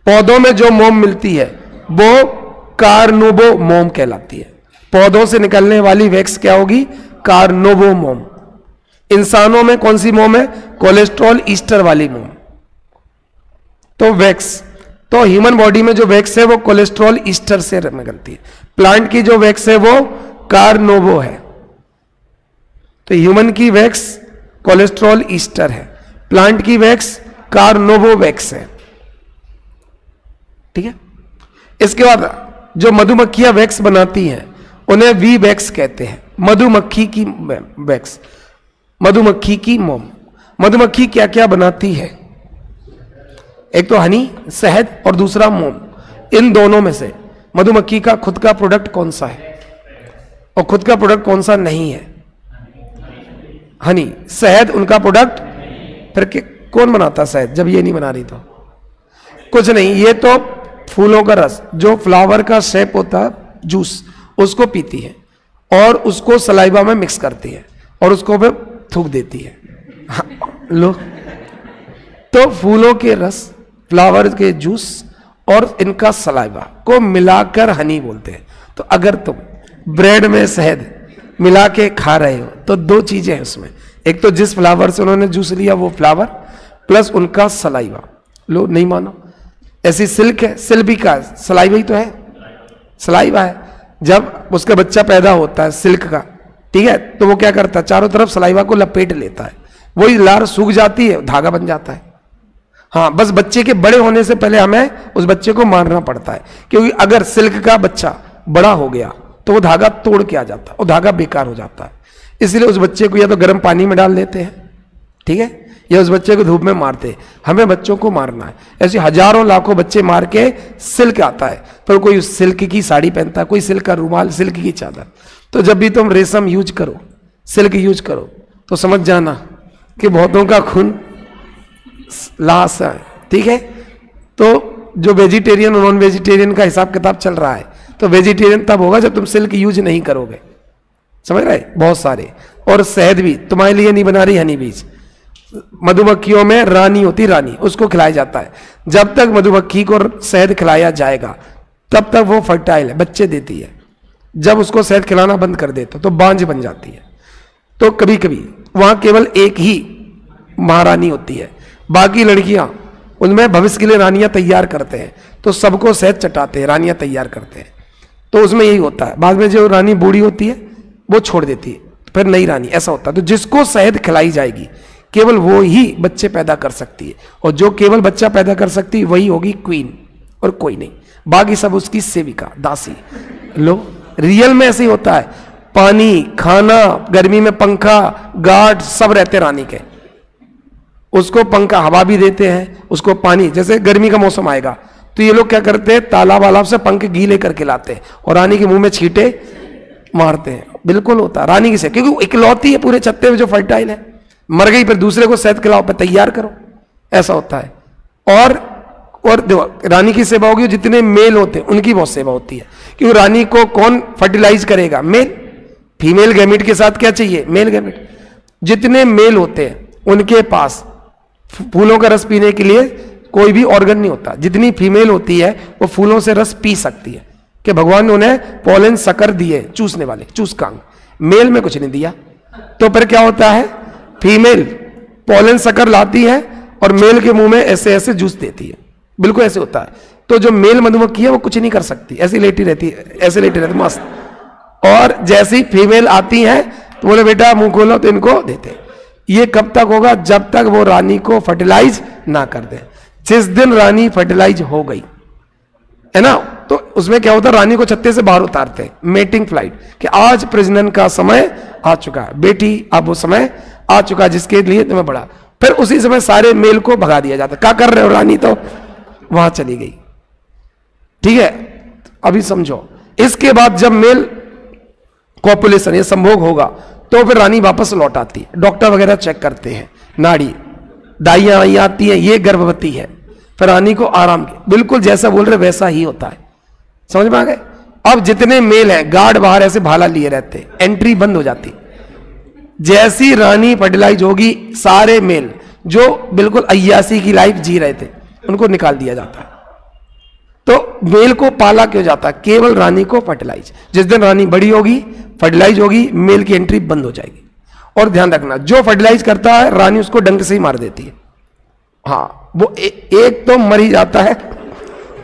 पौधों में जो मोम मिलती है वो कार्नोबो मोम कहलाती है। पौधों से निकलने वाली वैक्स क्या होगी, कार्नोबो मोम। इंसानों में कौन सी मोम है, कोलेस्ट्रॉल ईस्टर वाली मोम। तो वैक्स, तो ह्यूमन बॉडी में जो वैक्स है वो कोलेस्ट्रॉल ईस्टर से निकलती है। प्लांट की जो वैक्स है वो कार्नोबो है। तो ह्यूमन की वैक्स कोलेस्ट्रॉल ईस्टर है, प्लांट की वैक्स कार्नोबो वैक्स है, ठीक है। इसके बाद जो मधुमक्खियां वैक्स बनाती हैं उन्हें वी वैक्स कहते हैं। मधुमक्खी की वैक्स, मधुमक्खी की मोम। मधुमक्खी क्या क्या बनाती है, एक तो हनी, शहद, और दूसरा मोम। इन दोनों में से मधुमक्खी का खुद का प्रोडक्ट कौन सा है और खुद का प्रोडक्ट कौन सा नहीं है, हनी। शहद उनका प्रोडक्ट, फिर कौन बनाता शहद जब ये नहीं बना रही तो कुछ नहीं, ये तो फूलों का रस, जो फ्लावर का शेप होता है, जूस, उसको पीती है और उसको सलाइवा में मिक्स करती है और उसको फिर थूक देती है। हाँ, लो, तो फूलों के रस, फ्लावर के जूस और इनका सलाइवा को मिलाकर हनी बोलते हैं। तो अगर तुम ब्रेड में शहद मिला के खा रहे हो तो 2 चीजें हैं उसमें, एक तो जिस फ्लावर से उन्होंने जूस लिया वो फ्लावर, प्लस उनका सलाइवा। लो, नहीं मानो, ऐसी सिल्क है, सिल्क का सलाइवा ही तो है, सलाइवा है। जब उसका बच्चा पैदा होता है सिल्क का, ठीक है, तो वो क्या करता है, चारों तरफ सलाइवा को लपेट लेता है, वही लार सूख जाती है, धागा बन जाता है। हाँ, बस बच्चे के बड़े होने से पहले हमें उस बच्चे को मारना पड़ता है, क्योंकि अगर सिल्क का बच्चा बड़ा हो गया तो वो धागा तोड़ के आ जाता है और धागा बेकार हो जाता है। इसलिए उस बच्चे को या तो गर्म पानी में डाल देते हैं, ठीक है, या उस बच्चे को धूप में मारते हैं। हमें बच्चों को मारना है। ऐसे हजारों लाखों बच्चे मार के सिल्क आता है, पर कोई सिल्क की साड़ी पहनता है, कोई सिल्क का रुमाल, सिल्क की चादर। तो जब भी तुम रेशम यूज करो, सिल्क यूज करो, तो समझ जाना कि बहुतों का खून लाश है, ठीक है। तो जो वेजिटेरियन और नॉन वेजिटेरियन का हिसाब किताब चल रहा है, तो वेजिटेरियन तब होगा जब तुम सिल्क यूज नहीं करोगे, समझ रहे, बहुत सारे। और शहद भी तुम्हारे लिए नहीं बना रही हनी बीज, मधुमक्खियों में रानी होती, रानी, उसको खिलाया जाता है। जब तक मधुमक्खी को शहद खिलाया जाएगा तब तक वो फर्टाइल है, बच्चे देती है। जब उसको शहद खिलाना बंद कर देते तो बांझ बन जाती है। तो कभी कभी वहां केवल एक ही महारानी होती है, बाकी लड़कियां उनमें भविष्य के लिए रानियां तैयार करते हैं, तो सबको शहद चटाते हैं, रानियां तैयार करते हैं। तो उसमें यही होता है, बाद में जो रानी बूढ़ी होती है वो छोड़ देती है, फिर नई रानी, ऐसा होता है। तो जिसको शहद खिलाई जाएगी केवल वो ही बच्चे पैदा कर सकती है, और जो केवल बच्चा पैदा कर सकती है वही होगी क्वीन, और कोई नहीं, बाकी सब उसकी सेविका, दासी। लो, रियल में ऐसे ही होता है। पानी, खाना, गर्मी में पंखा, गार्ड सब रहते रानी के। उसको पंखा, हवा भी देते हैं, उसको पानी। जैसे गर्मी का मौसम आएगा तो ये लोग क्या करते हैं, तालाब वालाब से पंख गीले करके लाते हैं और रानी के मुंह में छींटे मारते हैं। बिल्कुल होता है रानी की से, क्योंकि इकलौती है पूरे छत्ते में जो फर्टाइल है। मर गई फिर दूसरे को शहद खिलाओ, पे तैयार करो, ऐसा होता है। और देखो, रानी की सेवा होगी, जितने मेल होते हैं उनकी बहुत सेवा होती है, क्योंकि रानी को कौन फर्टिलाइज करेगा, मेल। फीमेल गैमेट के साथ क्या चाहिए, मेल गैमेट। जितने मेल होते हैं उनके पास फूलों का रस पीने के लिए कोई भी ऑर्गन नहीं होता। जितनी फीमेल होती है वो फूलों से रस पी सकती है, कि भगवान ने उन्हें पोलन शक्कर दिए, चूसने वाले, चूसकांग। मेल में कुछ नहीं दिया। तो फिर क्या होता है, फीमेल पोलन शक्कर लाती है और मेल के मुंह में ऐसे ऐसे जूस देती है, बिल्कुल ऐसे होता है। तो जो मेल मधुमक्खी है वो कुछ नहीं कर सकती, ऐसी लेटी रहती है, ऐसे लेटी रहती मस्त। और जैसी फीमेल आती है तो बोले बेटा मुंह खोलो, तो इनको देते। ये कब तक होगा, जब तक वो रानी को फर्टिलाइज ना कर दे। जिस दिन रानी फर्टिलाइज हो गई है ना, तो उसमें क्या होता है, रानी को छत्ते से बाहर उतारते हैं, मेटिंग फ्लाइट, कि आज प्रजनन का समय आ चुका है बेटी, अब वो समय आ चुका है जिसके लिए तुम्हें बड़ा। फिर उसी समय सारे मेल को भगा दिया जाता है। क्या कर रहे हो, रानी तो वहां चली गई, ठीक है। अभी समझो, इसके बाद जब मेल कॉपुलेशन ये संभोग होगा तो फिर रानी वापस लौट आती है। डॉक्टर वगैरह चेक करते हैं, नाड़ी दाइयां आई आती है, ये गर्भवती है, फिर रानी को आराम, बिल्कुल जैसा बोल रहे वैसा ही होता है। समझ में आ गए? अब जितने मेल हैं गार्ड बाहर ऐसे भाला लिए रहते हैं, एंट्री बंद हो जाती। जैसी रानी फर्टिलाइज होगी सारे मेल जो बिल्कुल अय्यासी की लाइफ जी रहे थे उनको निकाल दिया जाता है। तो मेल को पाला क्यों जाता है? केवल रानी को फर्टिलाइज। जिस दिन रानी बड़ी होगी फर्टिलाइज होगी, मेल की एंट्री बंद हो जाएगी। और ध्यान रखना जो फर्टिलाइज करता है रानी उसको डंक से ही मार देती है। हाँ वो एक तो मर ही जाता है,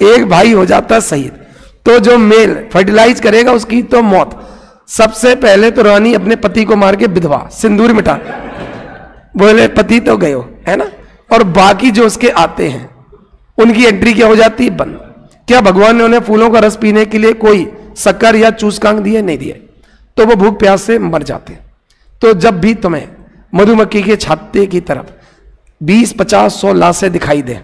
एक भाई हो जाता है शहीद। तो जो मेल फर्टिलाइज करेगा उसकी तो मौत। सबसे पहले तो रानी अपने पति को मार के विधवा, सिंदूर मिटा, बोले पति तो गए हो, है ना। और बाकी जो उसके आते हैं उनकी एंट्री क्या हो जाती है? बंद। क्या भगवान ने उन्हें फूलों का रस पीने के लिए कोई शक्कर या चूसकांक दिए? नहीं दिए, तो वो भूख प्यास से मर जाते हैं। तो जब भी तुम्हें मधुमक्खी के छत्ते की तरफ 20, 50, 100 लाशें दिखाई दे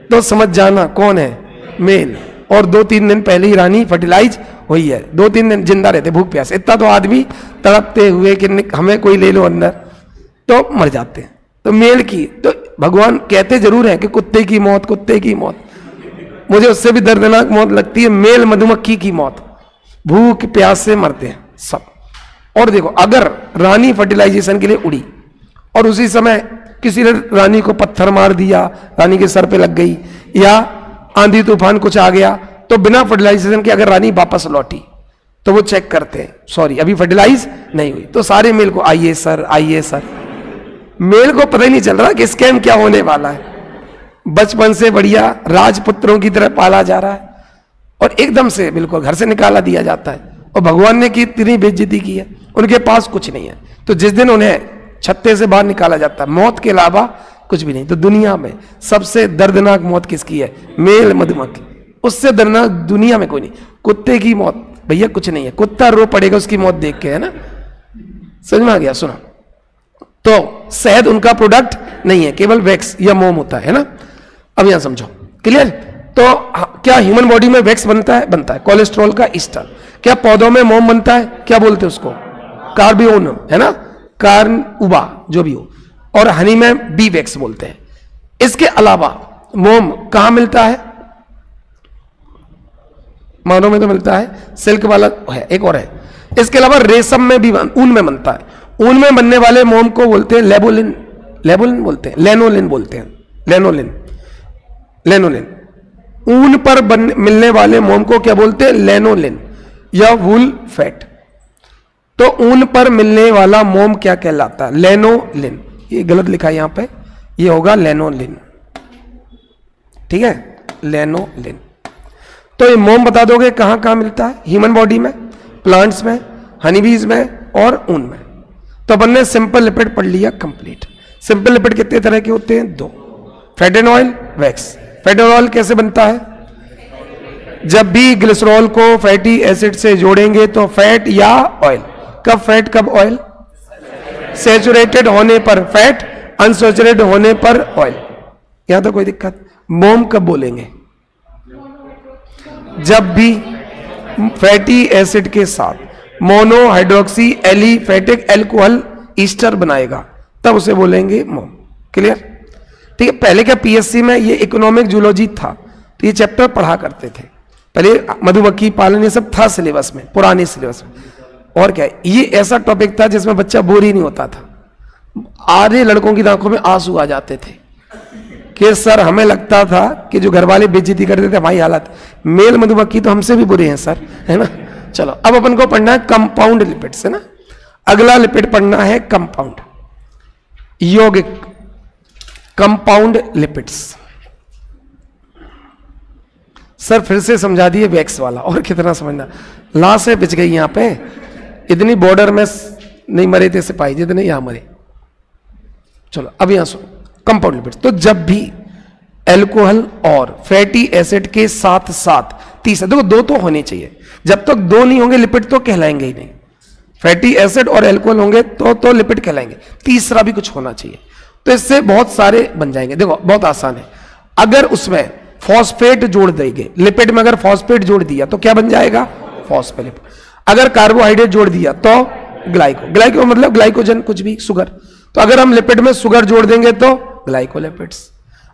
तो समझ जाना कौन है? मेल। और 2-3 दिन पहले ही रानी फर्टिलाइज हुई है, 2-3 दिन जिंदा रहते भूख प्यास। इतना तो आदमी तड़पते हुए कि हमें कोई ले लो अंदर, तो मर जाते हैं। तो मेल की तो भगवान कहते जरूर है कि कुत्ते की मौत, कुत्ते की मौत। मुझे उससे भी दर्दनाक मौत लगती है मेल मधुमक्खी की मौत, भूख प्यास से मरते हैं सब। और देखो अगर रानी फर्टिलाइजेशन के लिए उड़ी और उसी समय किसी ने रानी को पत्थर मार दिया, रानी के सर पे लग गई, या आंधी तूफान कुछ आ गया, तो बिना फर्टिलाइजेशन के अगर रानी वापस लौटी तो वो चेक करते हैं सॉरी अभी फर्टिलाइज नहीं हुई, तो सारे मेल को आइए सर, आइए सर। मेल को पता ही नहीं चल रहा कि स्कैम क्या होने वाला है। बचपन से बढ़िया राजपुत्रों की तरह पाला जा रहा है और एकदम से बिल्कुल घर से निकाला दिया जाता है। और भगवान ने कितनी बेइज्जती की है, उनके पास कुछ नहीं है। तो जिस दिन उन्हें छत्ते से बाहर निकाला जाता है, मौत के अलावा कुछ भी नहीं। तो दुनिया में सबसे दर्दनाक मौत किसकी है? मेल मधुमक्खी। उससे दर्दनाक दुनिया में कोई नहीं। कुत्ते की मौत भैया कुछ नहीं है, कुत्ता रो पड़ेगा उसकी मौत देख के, है ना। समझ में आ गया? सुनो, तो शहद उनका प्रोडक्ट नहीं है, केवल वैक्स या मोम होता है ना। अब यहां समझो, क्लियर? तो क्या ह्यूमन बॉडी में वैक्स बनता है? बनता है। कोलेस्ट्रॉल का ईस्टर। क्या पौधों में मोम बनता है? क्या बोलते हैं उसको? कार्बियोन, है ना, कार्न उबा जो भी हो। और हनी में बी वैक्स बोलते हैं। इसके अलावा मोम कहां मिलता है? मानव में तो मिलता है, सिल्क वाला है, एक और है। इसके अलावा रेशम में भी, ऊन में बनता है। ऊन में बनने वाले मोम को बोलते हैं लेबोलिन, लेबोलिन बोलते हैं, लेनोलिन बोलते हैं, लेनोलिन, लेनोलिन। ऊन पर मिलने वाले मोम को क्या बोलते हैं? लेनोलिन या वूल फैट। तो ऊन पर मिलने वाला मोम क्या कहलाता है? लेनोलिन। ये गलत लिखा है यहां पे, ये होगा लेनोलिन, ठीक है, लेनोलिन। तो ये मोम बता दोगे कहां कहां मिलता है? ह्यूमन बॉडी में, प्लांट्स में, हनीबीज में और ऊन में। तो अपन ने सिंपल लिपिड पढ़ लिया कंप्लीट। सिंपल लिपिड कितने तरह के होते हैं? 2। Fat and oil, wax. Fat and oil कैसे बनता है? जब भी ग्लिसरॉल को फैटी एसिड से जोड़ेंगे तो फैट या ऑयल। कब फैट कब ऑयल? सैचुरेटेड होने पर फैट, अनसैचुरेटेड होने पर ऑयल। यहां तो कोई दिक्कत? मोम कब बोलेंगे? जब भी फैटी एसिड के साथ mono hydroxy aliphatic alcohol Easter बनाएगा तब उसे बोलेंगे मोम। क्लियर? ठीक है। पहले क्या पीएससी में ये इकोनॉमिक जूलॉजी था, तो ये चैप्टर पढ़ा करते थे पहले। मधुमक्खी पालन ये सब था सिलेबस में, पुराने सिलेबस में। और क्या, ये ऐसा टॉपिक था जिसमें बच्चा बोर ही नहीं होता था। आधे लड़कों की आंखों में आंसू आ जाते थे कि सर हमें लगता था कि जो घर वाले बेइज्जती करते थे हमारी हालत, मेल मधुमक्खी तो हमसे भी बुरे हैं सर, है ना। चलो अब अपन को पढ़ना है कंपाउंड लिपिड्स, है ना। अगला लिपिड पढ़ना है कंपाउंड, यौगिक, कंपाउंड लिपिड्स। सर फिर से समझा दिए वैक्स वाला, और कितना समझना। ला से पिच गई यहां पे, इतनी बॉर्डर में नहीं मरे थे सिपाही जितने यहां मरे। चलो अब यहां सुनो, कंपाउंड लिपिड्स। तो जब भी एल्कोहल और फैटी एसिड के साथ साथ तीसरा, देखो 2 तो होने चाहिए, जब तक 2 नहीं होंगे लिपिड तो कहलाएंगे ही नहीं। फैटी एसिड और एल्कोहल होंगे तो लिपिड कहलाएंगे, तीसरा भी कुछ होना चाहिए। तो इससे बहुत सारे बन जाएंगे। देखो बहुत आसान है, अगर उसमें फॉस्फेट जोड़ देंगे, लिपिड में अगर फॉस्फेट जोड़ दिया तो क्या बन जाएगा? फॉस्फोलिपिड। अगर कार्बोहाइड्रेट जोड़ दिया तो ग्लाइको मतलब ग्लाइकोजन, कुछ भी, शुगर। तो अगर हम लिपिड में शुगर जोड़ देंगे तो ग्लाइकोलिपिड्स,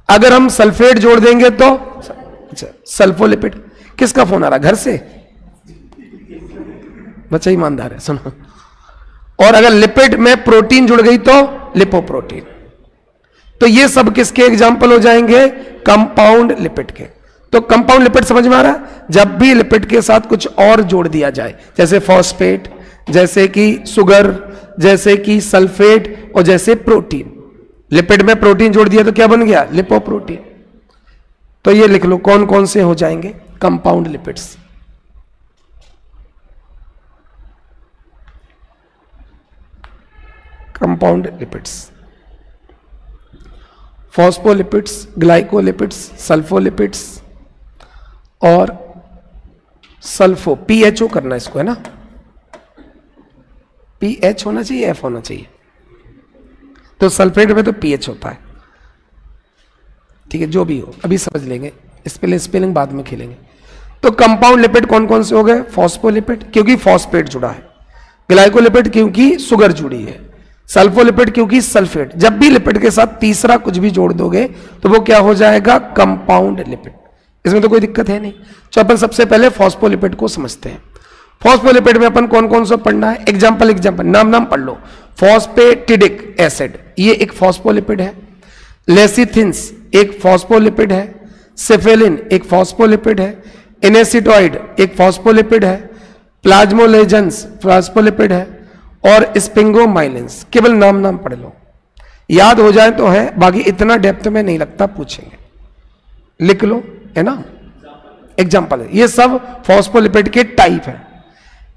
अगर हम सल्फेट जोड़ देंगे तो सल्फोलिपिड। किसका फोन आ रहा है? घर से? बच्चा ईमानदार है, सुनो। और अगर लिपिड में प्रोटीन जुड़ गई तो लिपोप्रोटीन। तो ये सब किसके एग्जाम्पल हो जाएंगे? कंपाउंड लिपिड के। तो कंपाउंड लिपिड समझ में आ रहा है? जब भी लिपिड के साथ कुछ और जोड़ दिया जाए, जैसे फॉस्फेट, जैसे कि शुगर, जैसे कि सल्फेट और जैसे प्रोटीन। लिपिड में प्रोटीन जोड़ दिया तो क्या बन गया? लिपोप्रोटीन। तो ये लिख लो कौन कौन से हो जाएंगे compound lipids. Compound lipids, phospholipids, glycolipids, sulfolipids और सल्फो, पीएचओ करना इसको, है ना? पीएच होना चाहिए, एफ होना चाहिए। तो सल्फेट में तो पीएच होता है, ठीक है, जो भी हो अभी समझ लेंगे, स्पेलिंग बाद में खेलेंगे। तो कंपाउंड लिपिड कौन कौन से हो गए? फॉस्फोलिपिड क्योंकि फॉस्फेट जुड़ा है, ग्लाइकोलिपिड क्योंकि शुगर जुड़ी है, सल्फोलिपिड क्योंकि सल्फेट। जब भी लिपिड के साथ तीसरा कुछ भी जोड़ दोगे तो वो क्या हो जाएगा? Compound lipid. इसमें तो कोई दिक्कत है नहीं। तो अपन सबसे पहले फॉस्फोलिपिड को समझते हैं। फॉस्फोलिपिड में अपन कौन कौन सा पढ़ना है? एग्जाम्पल नाम पढ़ लो। फॉस्फेटिडिक एसिड, ये एक फॉस्फोलिपिड है। लेसिथिन्स एक फॉस्फोलिपिड है। सेफेलिन एक फॉस्फोलिपिड है। इनेसिटोइड एक फॉस्फोलिपिड है। प्लाज्मोलेजेंस फॉस्फोलिपिड है। और स्पिंगोमाइलिन्स, केवल नाम पढ़ लो, याद हो जाए तो है, बाकी इतना डेप्थ में नहीं लगता, पूछेंगे, लिख लो, है ना? एग्जाम्पल है। ये सब फॉस्फोलिपिड के टाइप है।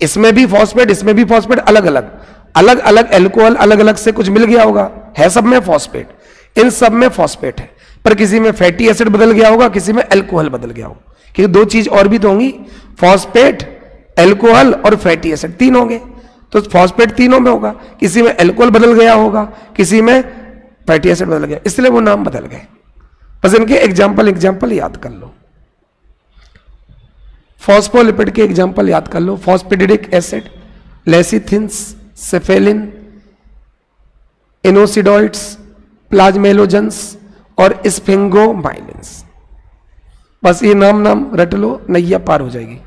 इसमें भी फॉस्फेट, इसमें भी फॉस्फेट, अलग अलग एल्कोहल अलग अलग से कुछ मिल गया होगा, है सब में फॉस्फेट, इन सब में फॉस्फेट है, पर किसी में फैटी एसिड बदल गया होगा, किसी में एल्कोहल बदल गया होगा, क्योंकि दो चीज और भी तो होंगी, फॉस्फेट, एल्कोहल और फैटी एसिड, तीन होंगे। तो फॉस्फेट तीनों में होगा, किसी में एल्कोहल बदल गया होगा, किसी में फैटी एसिड बदल गया, इसलिए वो नाम बदल गए। बस इनके एग्जाम्पल याद कर लो। फॉस्फोलिपिड के एग्जाम्पल याद कर लो। फॉस्फेटिडिक एसिड, लेसिथिन्स, सेफेलिन, इनोसिडोइड्स, प्लाज्मेलोजेंस और स्फिंगोमाइलिन्स। बस ये नाम रट लो, नैया पार हो जाएगी।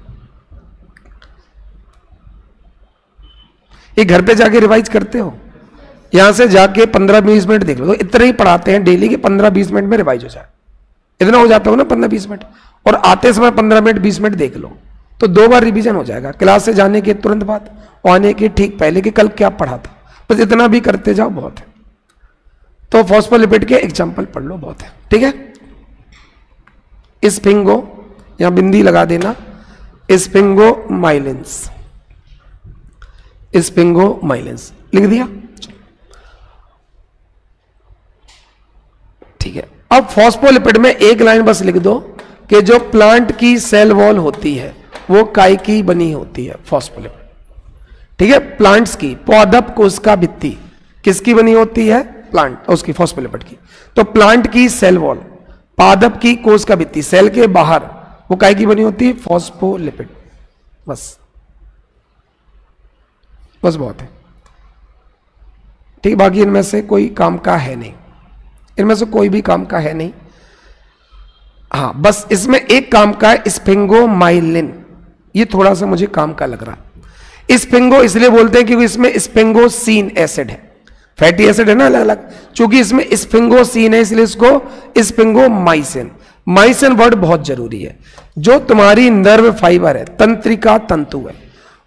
ये घर पे जाके रिवाइज करते हो? यहां से जाके 15-20 मिनट देख लो, तो इतना ही पढ़ाते हैं डेली के 15-20 मिनट में रिवाइज हो जाए। इतना हो जाता हो ना 15-20 मिनट, और आते समय 15 मिनट 20 मिनट देख लो, तो 2 बार रिवीजन हो जाएगा। क्लास से जाने के तुरंत बाद और आने के ठीक पहले कि कल क्या पढ़ा था, बस इतना भी करते जाओ, बहुत है। तो फॉस्फोलिपिड के एग्जाम्पल पढ़ लो, बहुत है, ठीक है। स्फिंगो, यहां बिंदी लगा देना, स्फिंगोमाइलिन्स, स्फिंगोमाइलिन्स लिख दिया, ठीक है। अब फॉस्फोलिपिड में एक लाइन बस लिख दो कि जो प्लांट की सेल वॉल होती है वो काय की बनी होती है, फॉस्फोलिपिड, ठीक है। प्लांट्स की पौधप कोशिका भित्ति किसकी बनी होती है? प्लांट, उसकी फॉस्फोलिपिड की। तो प्लांट की सेल वॉल, पादप की कोशिका भित्ति, सेल के बाहर, वो काय की बनी होती है? फॉस्फोलिपिड। बस बहुत है, ठीक। बाकी इनमें से कोई काम का है नहीं, इनमें से कोई भी काम का है नहीं। हाँ, बस इसमें एक काम का है, स्फिंगोमाइलिन, ये थोड़ा सा मुझे काम का लग रहा है। स्फिंगो इसलिए बोलते हैं क्योंकि इसमें स्फिंगोसीन एसिड है, फैटी एसिड है ना अलग अलग, चूंकि इसमें स्फिंगोसीन है इसलिए इसको स्फिंगोमाइसिन। माइसिन वर्ड बहुत जरूरी है। जो तुम्हारी नर्व फाइबर है, तंत्रिका तंतु है,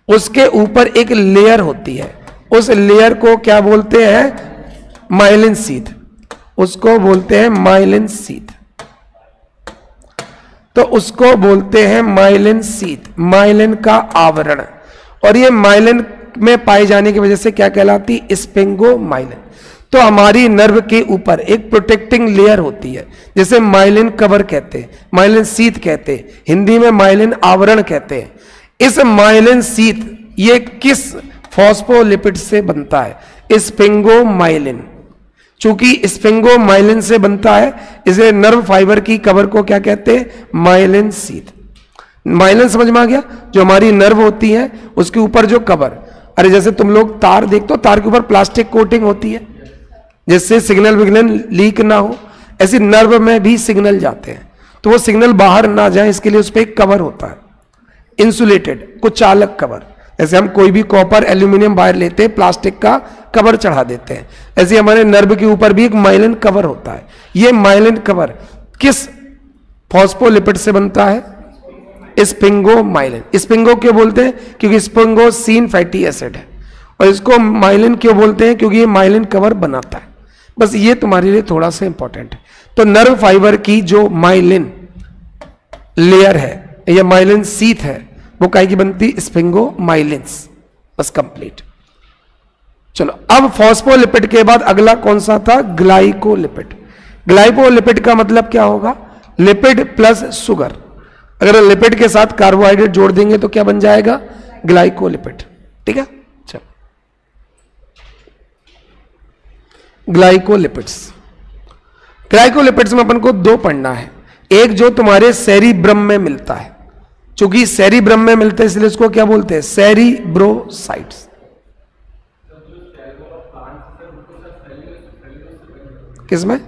उसके ऊपर एक लेयर होती है, उस लेयर को क्या बोलते हैं? माइलिन शीथ, उसको बोलते हैं माइलिन शीथ। तो उसको बोलते हैं माइलिन शीथ, माइलिन का आवरण। और ये माइलिन में पाए जाने की वजह से क्या कहलाती? स्फिंगोमाइलिन। तो हमारी नर्व के ऊपर एक प्रोटेक्टिंग लेयर होती है, जैसे माइलिन कवर कहते हैं, माइलिन शीथ कहते हैं, हिंदी में माइलिन आवरण कहते हैं। इस माइलिन शीथ ये किस फॉस्फोलिपिड से बनता है? स्फिंगोमाइलिन। चूंकि स्फिंगोमाइलिन से बनता है, इसलिए नर्व फाइबर की कवर को क्या कहते हैं? Myelin sheath. माइलिन समझ में आ गया? जो हमारी नर्व होती है उसके ऊपर जो कवर, अरे जैसे तुम लोग तार देखते हो, तार के ऊपर प्लास्टिक कोटिंग होती है जिससे सिग्नल विग्नल लीक ना हो, ऐसे नर्व में भी सिग्नल जाते हैं, तो वो सिग्नल बाहर ना जाए इसके लिए उस पर एक कवर होता है, इंसुलेटेड कुछ चालक कवर। जैसे हम कोई भी कॉपर एल्यूमिनियम वायर लेते हैं, प्लास्टिक का कवर चढ़ा देते हैं, ऐसे हमारे नर्व के ऊपर भी एक माइलिन कवर होता है। ये माइलिन कवर किस फॉस्फोलिपिड से बनता है? स्पिंगोमाइलिन। स्पिंगो क्यों बोलते हैं? क्योंकि स्पिंगोसीन फैटी एसिड है, और इसको माइलिन क्यों बोलते हैं? क्योंकि ये माइलिन कवर बनाता है। बस ये तुम्हारे लिए थोड़ा सा इंपॉर्टेंट है। तो नर्व फाइबर की जो माइलिन लेयर है या माइलिन सीथ है वो काहे की बनती? स्पिंगोमाइलिन्स। बस कंप्लीट। चलो अब फॉस्फोलिपिड के बाद अगला कौन सा था? ग्लाइकोलिपिड। ग्लाइकोलिपिड का मतलब क्या होगा? Lipid plus sugar. अगर लिपिड के साथ कार्बोहाइड्रेट जोड़ देंगे तो क्या बन जाएगा? ग्लाइकोलिपिड। ठीक है, चलो ग्लाइकोलिपिड्स। ग्लाइकोलिपिड्स में अपन को दो पढ़ना है। एक जो तुम्हारे सेरिब्रम में मिलता है, चूंकि सेरिब्रम में मिलते हैं इसलिए इसको क्या बोलते हैं? सेरिब्रोसाइट्स। किसमें?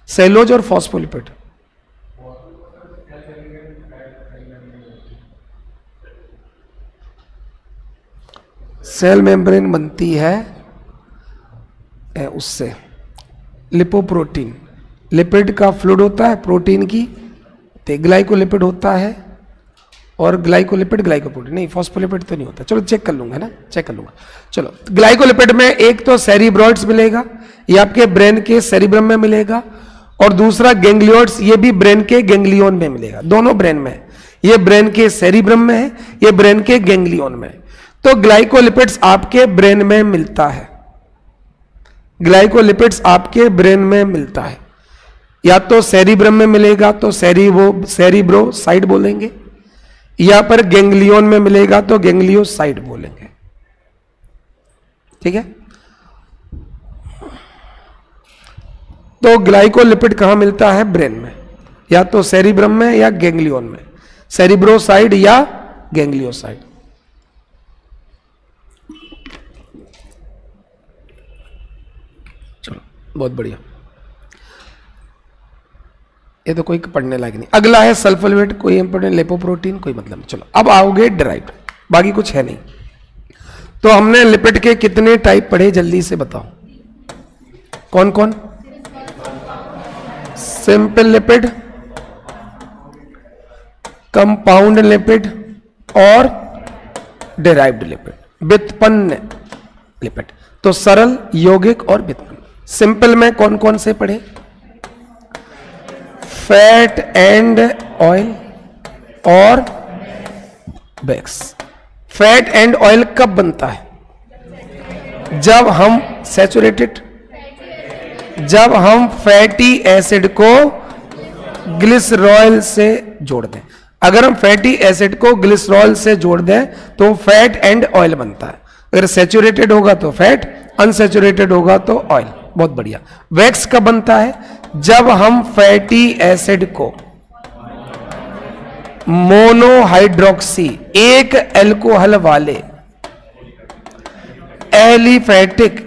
सेलोज और फॉस्फोलिपिड। सेल मेम्ब्रेन बनती है उससे लिपोप्रोटीन। लिपिड का फ्लूइड होता है, प्रोटीन की ग्लाइकोलिपिड होता है, और ग्लाइकोलिपिड ग्लाइकोप्रोटीन नहीं, फॉस्फोलिपिड तो नहीं होता। चलो चेक कर लूंगा ना, चेक कर लूंगा। चलो ग्लाइकोलिपिड में एक तो सेरिब्रॉइड्स मिलेगा, ये आपके ब्रेन के सेरिब्रम में मिलेगा, और दूसरा गैंग्लियोइड्स, ये भी ब्रेन के गैंग्लियोन में मिलेगा। दोनों ब्रेन में, ये ब्रेन के सेरिब्रम में है, ये ब्रेन के गैंग्लियोन में। तो ग्लाइकोलिपिड्स आपके ब्रेन में मिलता है, ग्लाइकोलिपिड्स आपके ब्रेन में मिलता है। या तो सेरिब्रम में मिलेगा तो सेरिब्रोसाइट बोलेंगे, या पर गैंग्लियोन में मिलेगा तो गैंग्लियोसाइट बोलेंगे। ठीक है, तो ग्लाइकोलिपिड कहां मिलता है? ब्रेन में, या तो सेरिब्रम में या गैंग्लियोन में, सेरिब्रोसाइट या गैंग्लियोसाइट। चलो बहुत बढ़िया, ये तो कोई पढ़ने लायक नहीं। अगला है सल्फोलिपिड, कोई इंपॉर्टेंट? लिपोप्रोटीन, कोई मतलब नहीं। चलो अब आओगे डिराइव्ड, बाकी कुछ है नहीं। तो हमने लिपिड के कितने टाइप पढ़े, जल्दी से बताओ कौन कौन? सिंपल लिपिड, कंपाउंड लिपिड और डिराइव्ड लिपिड, व्युत्पन्न लिपिड। तो सरल, यौगिक और व्युत्पन्न। सिंपल में कौन कौन से पढ़े? फैट एंड ऑयल और वैक्स। फैट एंड ऑयल कब बनता है? जब हम सैचुरेटेड, जब हम फैटी एसिड को ग्लिसरॉल से जोड़ दें। अगर हम फैटी एसिड को ग्लिसरॉल से जोड़ दें तो फैट एंड ऑयल बनता है। अगर सैचुरेटेड होगा तो फैट, अनसैचुरेटेड होगा तो ऑयल। बहुत बढ़िया। वैक्स कब बनता है? जब हम फैटी एसिड को मोनोहाइड्रोक्सी, एक एल्कोहल वाले एलिफैटिक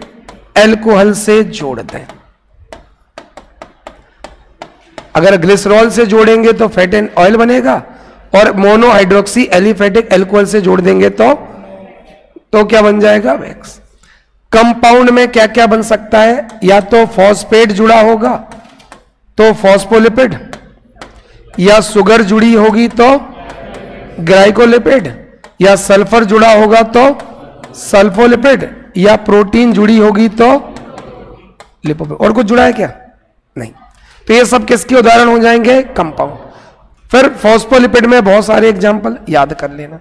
एल्कोहल से जोड़ दें। अगर ग्लिसरॉल से जोड़ेंगे तो फैट एंड ऑयल बनेगा, और मोनोहाइड्रोक्सी एलिफैटिक एल्कोहल से जोड़ देंगे तो क्या बन जाएगा? वैक्स। कंपाउंड में क्या क्या बन सकता है? या तो फॉस्फेट जुड़ा होगा तो फॉस्फोलिपिड, या शुगर जुड़ी होगी तो ग्लाइकोलिपिड, या सल्फर जुड़ा होगा तो सल्फोलिपिड, या प्रोटीन जुड़ी होगी तो लिपोप्रोटीन। और कुछ जुड़ा है क्या? नहीं। तो ये सब किसके उदाहरण हो जाएंगे? कंपाउंड। फिर फॉस्फोलिपिड में बहुत सारे एग्जांपल याद कर लेना।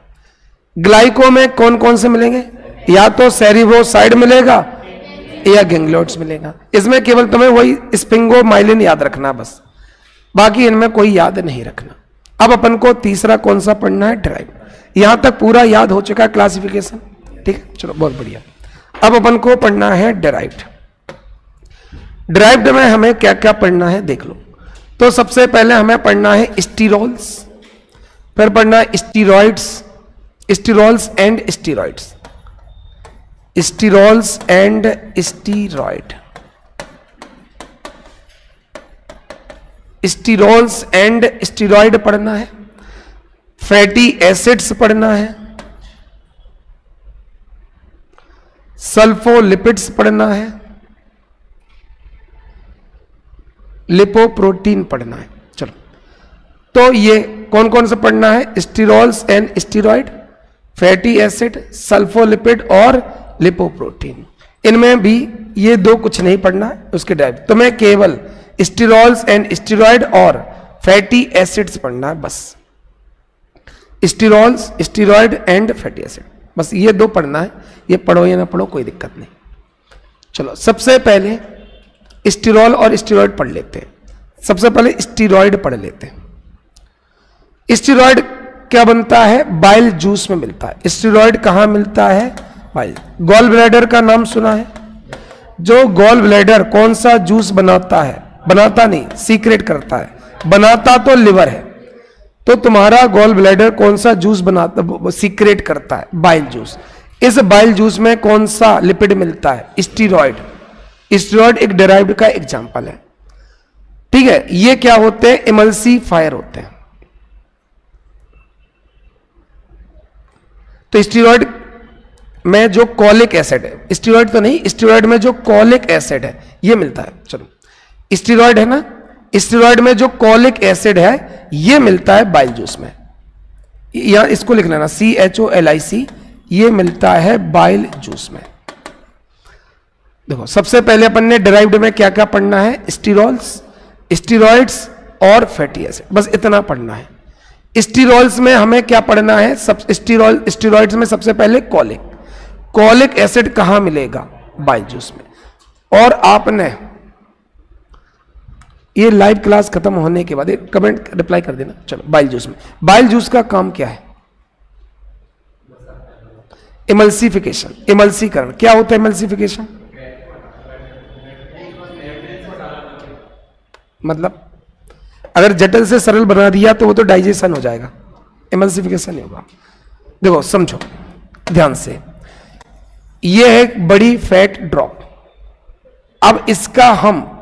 ग्लाइको में कौन कौन से मिलेंगे? या तो सेरिब्रोसाइड मिलेगा या गैंग्लियोइड्स मिलेगा। इसमें केवल तुम्हें वही स्पिंगोमाइलिन याद रखना बस, बाकी इनमें कोई याद नहीं रखना। अब अपन को तीसरा कौन सा पढ़ना है? डिराइव्ड। यहां तक पूरा याद हो चुका है क्लासिफिकेशन, ठीक है, चलो बहुत बढ़िया। अब अपन को पढ़ना है डिराइव्ड। डिराइव्ड में हमें क्या क्या पढ़ना है देख लो। तो सबसे पहले हमें पढ़ना है स्टीरोल्स, फिर पढ़ना है steroids, sterols and steroids, sterols and steroid, sterols and steroid पढ़ना है, फैटी एसिड्स पढ़ना है, सल्फोलिपिड्स पढ़ना है, लिपोप्रोटीन पढ़ना है। चलो, तो ये कौन कौन सा पढ़ना है? Sterols and steroid, fatty acid, sulfolipid और लिपोप्रोटीन। इनमें भी ये दो कुछ नहीं पढ़ना है, उसके डायरेक्ट तुम्हें केवल स्टीरोल्स एंड स्टीरॉइड और फैटी एसिड्स पढ़ना है बस। Sterols, steroid and fatty acid, बस ये दो पढ़ना है। ये पढ़ो या ना पढ़ो कोई दिक्कत नहीं। चलो, सबसे पहले स्टीरोल और स्टीरॉइड पढ़ लेते हैं। सबसे पहले स्टीरॉइड पढ़ लेते हैं। स्टीरॉइड क्या बनता है? बाइल जूस में मिलता है। स्टीरॉइड कहां मिलता है? बाइल। गॉल ब्लैडर का नाम सुना है? जो गॉल ब्लैडर कौन सा जूस बनाता है? बनाता नहीं, सीक्रेट करता है। बनाता तो लिवर है, तो तुम्हारा गॉल ब्लैडर कौन सा जूस बनाता, सीक्रेट करता है? Bile juice. इस बाइल जूस में कौन सा लिपिड मिलता है? स्टीरॉइड। स्टीरॉइड एक डेराइव्ड का एग्जांपल है, ठीक है। ये क्या होते हैं? इमल्सीफायर होते हैं। तो स्टीरॉइड में जो कॉलिक एसिड है, स्टीरॉइड तो नहीं, स्टीरॉइड में जो कॉलिक एसिड है ये मिलता है। चलो, स्टीरॉइड है ना, स्टीरॉइड में जो कॉलिक एसिड है ये मिलता है बाइल जूस में। यहां इसको लिख लेना, CHOLIC, ये मिलता है बाइल जूस में। देखो, सबसे पहले अपन ने डिराइव्ड में क्या क्या पढ़ना है? स्टीरोल्स, स्टीरॉइड्स और फैटी एसिड, बस इतना पढ़ना है। स्टीरोल्स में हमें क्या पढ़ना है? सब स्टीरॉइड्स में सबसे पहले कॉलिक एसिड कहां मिलेगा? बाइल जूस में। और आपने ये लाइव क्लास खत्म होने के बाद कमेंट रिप्लाई कर देना। चलो, बाइल जूस में, बाइल जूस का काम क्या है? इमल्सिफिकेशन, इमल्सीकरण। क्या होता है इमल्सिफिकेशन? मतलब अगर जटिल से सरल बना दिया तो वो तो डाइजेशन हो जाएगा, इमल्सिफिकेशन नहीं होगा। देखो, समझो ध्यान से, ये है एक बड़ी फैट ड्रॉप। अब इसका हम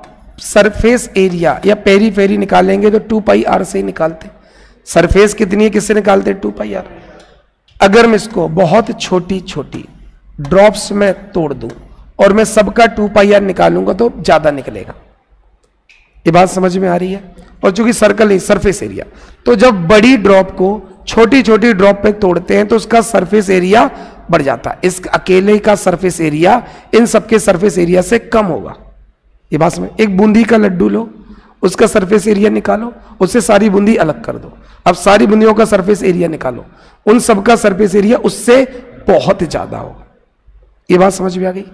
सरफेस एरिया या पेरीफेरी निकालेंगे तो 2πr से ही निकालते। सरफेस कितनी है, किससे निकालते? 2πr। अगर मैं इसको बहुत छोटी छोटी ड्रॉप्स में तोड़ दूं और मैं सबका 2πr निकालूंगा तो ज्यादा निकलेगा। ये बात समझ में आ रही है? और चूंकि सर्कल नहीं, सरफेस एरिया, तो जब बड़ी ड्रॉप को छोटी छोटी ड्रॉप पे तोड़ते हैं तो उसका सरफेस एरिया बढ़ जाता है। इस अकेले का सरफेस एरिया इन सबके सरफेस एरिया से कम होगा। ये बात समझ। एक बूंदी का लड्डू लो, उसका सरफेस एरिया निकालो, उससे सारी बूंदी अलग कर दो। अब सारी बूंदियों का सरफेस एरिया निकालो, उन सबका सरफेस एरिया उससे बहुत ज्यादा होगा। ये बात समझ में आ गई?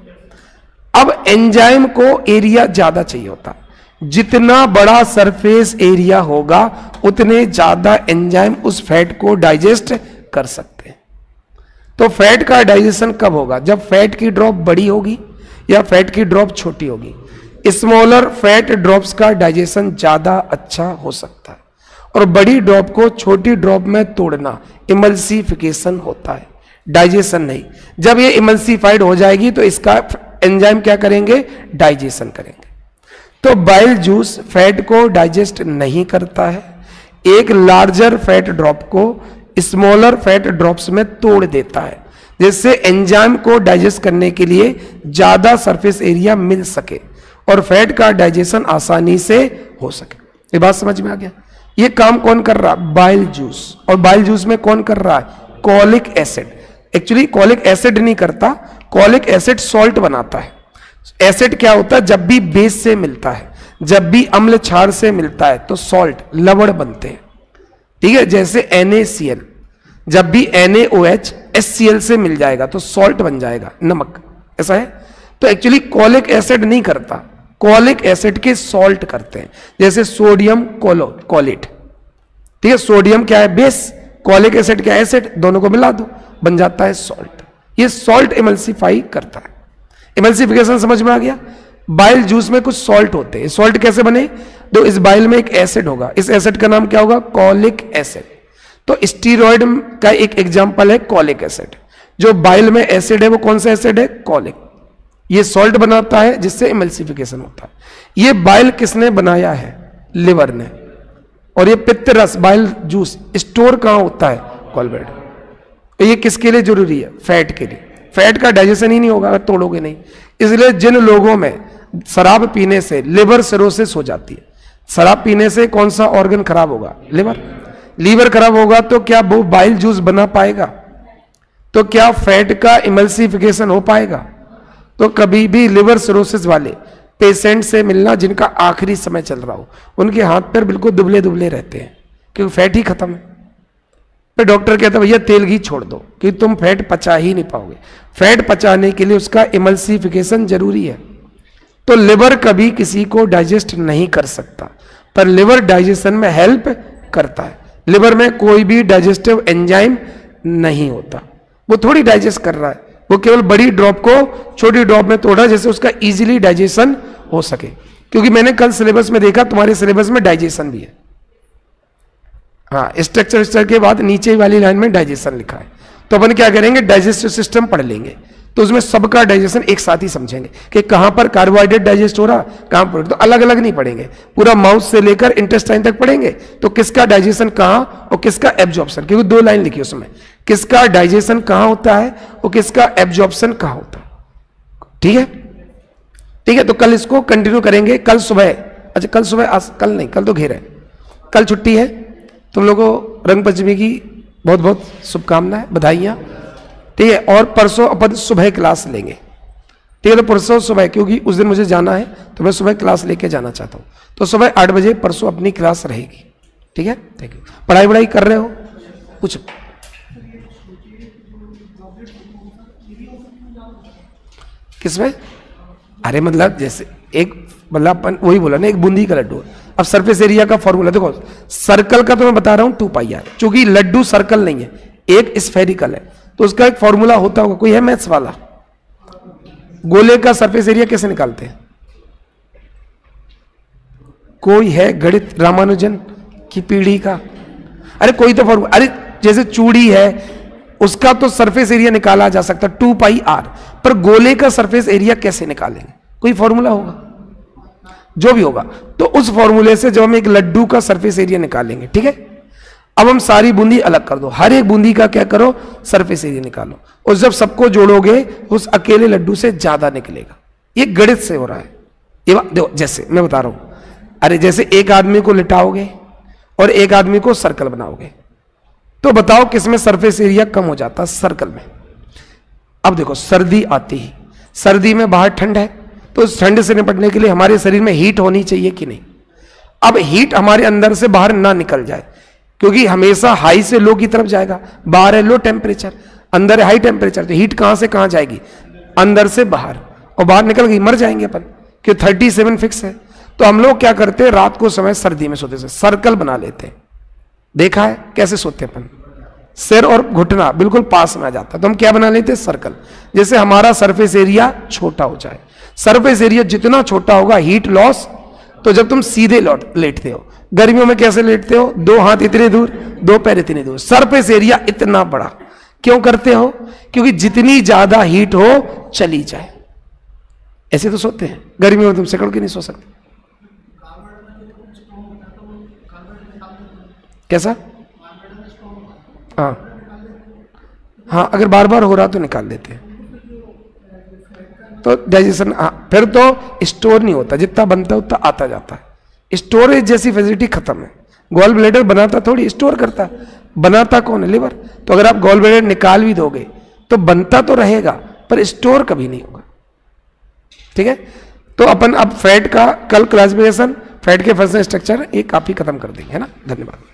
अब एंजाइम को एरिया ज्यादा चाहिए होता। जितना बड़ा सरफेस एरिया होगा उतने ज्यादा एंजाइम उस फैट को डाइजेस्ट कर सकते हैं। तो फैट का डाइजेशन कब होगा? जब फैट की ड्रॉप बड़ी होगी या फैट की ड्रॉप छोटी होगी। स्मॉलर फैट ड्रॉप्स का डाइजेशन ज्यादा अच्छा हो सकता है, और बड़ी ड्रॉप को छोटी ड्रॉप में तोड़ना इमल्सिफिकेशन होता है, डाइजेशन नहीं। जब ये इमल्सिफाइड हो जाएगी तो इसका एंजाइम क्या करेंगे? डाइजेशन करेंगे। तो बाइल जूस फैट को डाइजेस्ट नहीं करता है, एक लार्जर फैट ड्रॉप को स्मॉलर फैट ड्रॉप्स में तोड़ देता है, जिससे एंजाइम को डाइजेस्ट करने के लिए ज्यादा सरफेस एरिया मिल सके और फैट का डाइजेशन आसानी से हो सके। ये बात समझ में आ गया? ये काम कौन कर रहा? Bile juice. और बाइल जूस में कौन कर रहा है? Colic acid. Actually colic acid नहीं करता, कॉलिक एसिड सॉल्ट बनाता है। एसिड क्या होता है? जब भी बेस से मिलता है, जब भी अम्ल क्षार से मिलता है तो सॉल्ट, लवण बनते हैं, ठीक है। जैसे NaCl, जब भी NaOH HCl से मिल जाएगा तो सॉल्ट बन जाएगा, नमक, ऐसा है। तो एक्चुअली कॉलिक एसिड नहीं करता, कॉलिक एसिड के सॉल्ट करते हैं। जैसे सोडियम कॉलेट, ठीक है। सोडियम क्या है? बेस। कॉलिक एसिड क्या है? एसिड। दोनों को मिला दो, बन जाता है सॉल्ट। ये सॉल्ट इमल्सिफाई करता है। इमल्सिफिकेशन समझ में आ गया? बाइल जूस में कुछ सॉल्ट होते हैं। सॉल्ट कैसे बने? तो इस बाइल में एक एसिड होगा, इस एसिड का नाम क्या होगा? Colic acid. तो स्टीरॉयड का एक एग्जांपल है कॉलिक एसिड। जो बाइल में एसिड है वो कौन सा एसिड है? कॉलिक। ये सॉल्ट बनाता है जिससे इमल्सिफिकेशन होता है। ये बाइल किसने बनाया है? लिवर ने। और ये पित्त रस बाइल जूस स्टोर कहां होता है? गॉलब्लैडर। ये किसके लिए जरूरी है? फैट के लिए। फैट का डाइजेशन ही नहीं होगा अगर तोड़ोगे नहीं। इसलिए जिन लोगों में शराब पीने से लिवर सिरोसिस हो जाती है, शराब पीने से कौन सा ऑर्गन खराब होगा? लिवर। लीवर खराब होगा तो क्या वो बाइल जूस बना पाएगा? तो क्या फैट का इमल्सिफिकेशन हो पाएगा? तो कभी भी लिवर सिरोसिस वाले पेशेंट से मिलना जिनका आखिरी समय चल रहा हो, उनके हाथ पैर बिल्कुल दुबले दुबले रहते हैं क्योंकि फैट ही खत्म है। फिर डॉक्टर कहता है भैया तेल घी छोड़ दो कि तुम फैट पचा ही नहीं पाओगे। फैट पचाने के लिए उसका इमल्सिफिकेशन जरूरी है। तो लिवर कभी किसी को डाइजेस्ट नहीं कर सकता, पर लिवर डाइजेशन में हेल्प करता है। लिवर में कोई भी डाइजेस्टिव एंजाइम नहीं होता, वो थोड़ी डाइजेस्ट कर रहा है, वो केवल बड़ी ड्रॉप को छोटी ड्रॉप में तोड़ा जैसे उसका इजीली डाइजेशन हो सके। क्योंकि मैंने कल सिलेबस में देखा, तुम्हारे सिलेबस में डाइजेशन भी है। हाँ, स्ट्रक्चर के बाद नीचे वाली लाइन में डाइजेशन लिखा है। तो अपन क्या करेंगे? डाइजेस्टिव सिस्टम पढ़ लेंगे, तो उसमें सबका डाइजेशन एक साथ ही समझेंगे कि कहां पर कार्बोहाइड्रेट डाइजेस्ट हो रहा, कहां पर। तो अलग अलग नहीं पढ़ेंगे, पूरा माउथ से लेकर इंटेस्टाइन तक पढ़ेंगे। तो किसका डाइजेशन कहां और किसका एब्जॉर्प्शन, क्योंकि 2 लाइन लिखी उसमें, किसका डाइजेशन कहां होता है और किसका एब्जॉर्प्शन कहां होता है। ठीक है, ठीक है। तो कल इसको कंटिन्यू करेंगे। कल सुबह, अच्छा कल सुबह, कल नहीं, कल तो घेर है, कल छुट्टी है। तुम लोगों को रंग पंचमी की बहुत बहुत शुभकामनाएं, बधाइयां। ठीक है, और परसों अपन सुबह क्लास लेंगे। ठीक है, तो परसों सुबह, क्योंकि उस दिन मुझे जाना है तो मैं सुबह क्लास लेके जाना चाहता हूं। तो सुबह 8 बजे परसों अपनी क्लास रहेगी। ठीक है, थैंक यू। पढ़ाई वढ़ाई कर रहे हो कुछ? किसमें? अरे मतलब जैसे एक, मतलब अपन वही बोला ना, एक बूंदी का लड्डू है। अब सरफेस एरिया का फॉर्मूला देखो, सर्कल का तो मैं बता रहा हूं 2πr, क्योंकि लड्डू सर्कल नहीं है, एक स्फेरिकल है, तो उसका एक फॉर्मूला होता होगा। कोई है मैथ्स वाला? गोले का सरफेस एरिया कैसे निकालते हैं? कोई है गणित रामानुजन की पीढ़ी का? अरे कोई तो फॉर्मूला, अरे जैसे चूड़ी है उसका तो सरफेस एरिया निकाला जा सकता 2πr, पर गोले का सरफेस एरिया कैसे निकालेंगे? कोई फॉर्मूला होगा, जो भी होगा। तो उस फॉर्मूले से जब हम एक लड्डू का सरफेस एरिया निकालेंगे, ठीक है। अब हम सारी बूंदी अलग कर दो, हर एक बूंदी का क्या करो? सरफेस एरिया निकालो, और जब सबको जोड़ोगे उस अकेले लड्डू से ज्यादा निकलेगा। ये गणित से हो रहा है। ये देखो, जैसे मैं बता रहा हूं, अरे जैसे एक आदमी को लिटाओगे और एक आदमी को सर्कल बनाओगे, तो बताओ किसमें सरफेस एरिया कम हो जाता? सर्कल में। अब देखो, सर्दी आती ही, सर्दी में बाहर ठंड है, तो उस ठंड से निपटने के लिए हमारे शरीर में हीट होनी चाहिए कि नहीं? अब हीट हमारे अंदर से बाहर ना निकल जाए, क्योंकि हमेशा हाई से लो की तरफ जाएगा। बाहर है लो टेम्परेचर, अंदर है हाई टेम्परेचर, तो हीट कहां से कहां जाएगी? अंदर से बाहर, और बाहर निकल गई मर जाएंगे अपन, कि 37 फिक्स है। तो हम लोग क्या करते हैं? रात को समय सर्दी में सोते, सर्कल बना लेते हैं। देखा है कैसे सोते अपन? सिर और घुटना बिल्कुल पास में आ जाता है, तो हम क्या बना लेते हैं? सर्कल। जैसे हमारा सरफेस एरिया छोटा हो जाए। सरफेस एरिया जितना छोटा होगा हीट लॉस। तो जब तुम सीधे लेटते हो, गर्मियों में कैसे लेटते हो? 2 हाथ इतने दूर, 2 पैर इतने दूर, सरफेस एरिया इतना बड़ा। क्यों करते हो? क्योंकि जितनी ज्यादा हीट हो चली जाए। ऐसे तो सोते हैं, गर्मियों में तुम सिकड़ के नहीं सो सकते। कैसा? हाँ हाँ, अगर बार बार हो रहा तो निकाल देते हैं, तो डाइजेशन। हाँ, फिर तो स्टोर नहीं होता, जितना बनता है उतना आता जाता है। स्टोरेज जैसी फैसिलिटी खत्म है। गॉल ब्लैडर बनाता थोड़ी, स्टोर करता। बनाता कौन है? लिवर। तो अगर आप गॉल ब्लैडर निकाल भी दोगे तो बनता तो रहेगा, पर स्टोर कभी नहीं होगा। ठीक है, तो अपन अब फैट का कल क्लासिफिकेशन, फैट के फंक्शन स्ट्रक्चर एक काफी खत्म कर देंगे, है ना। धन्यवाद।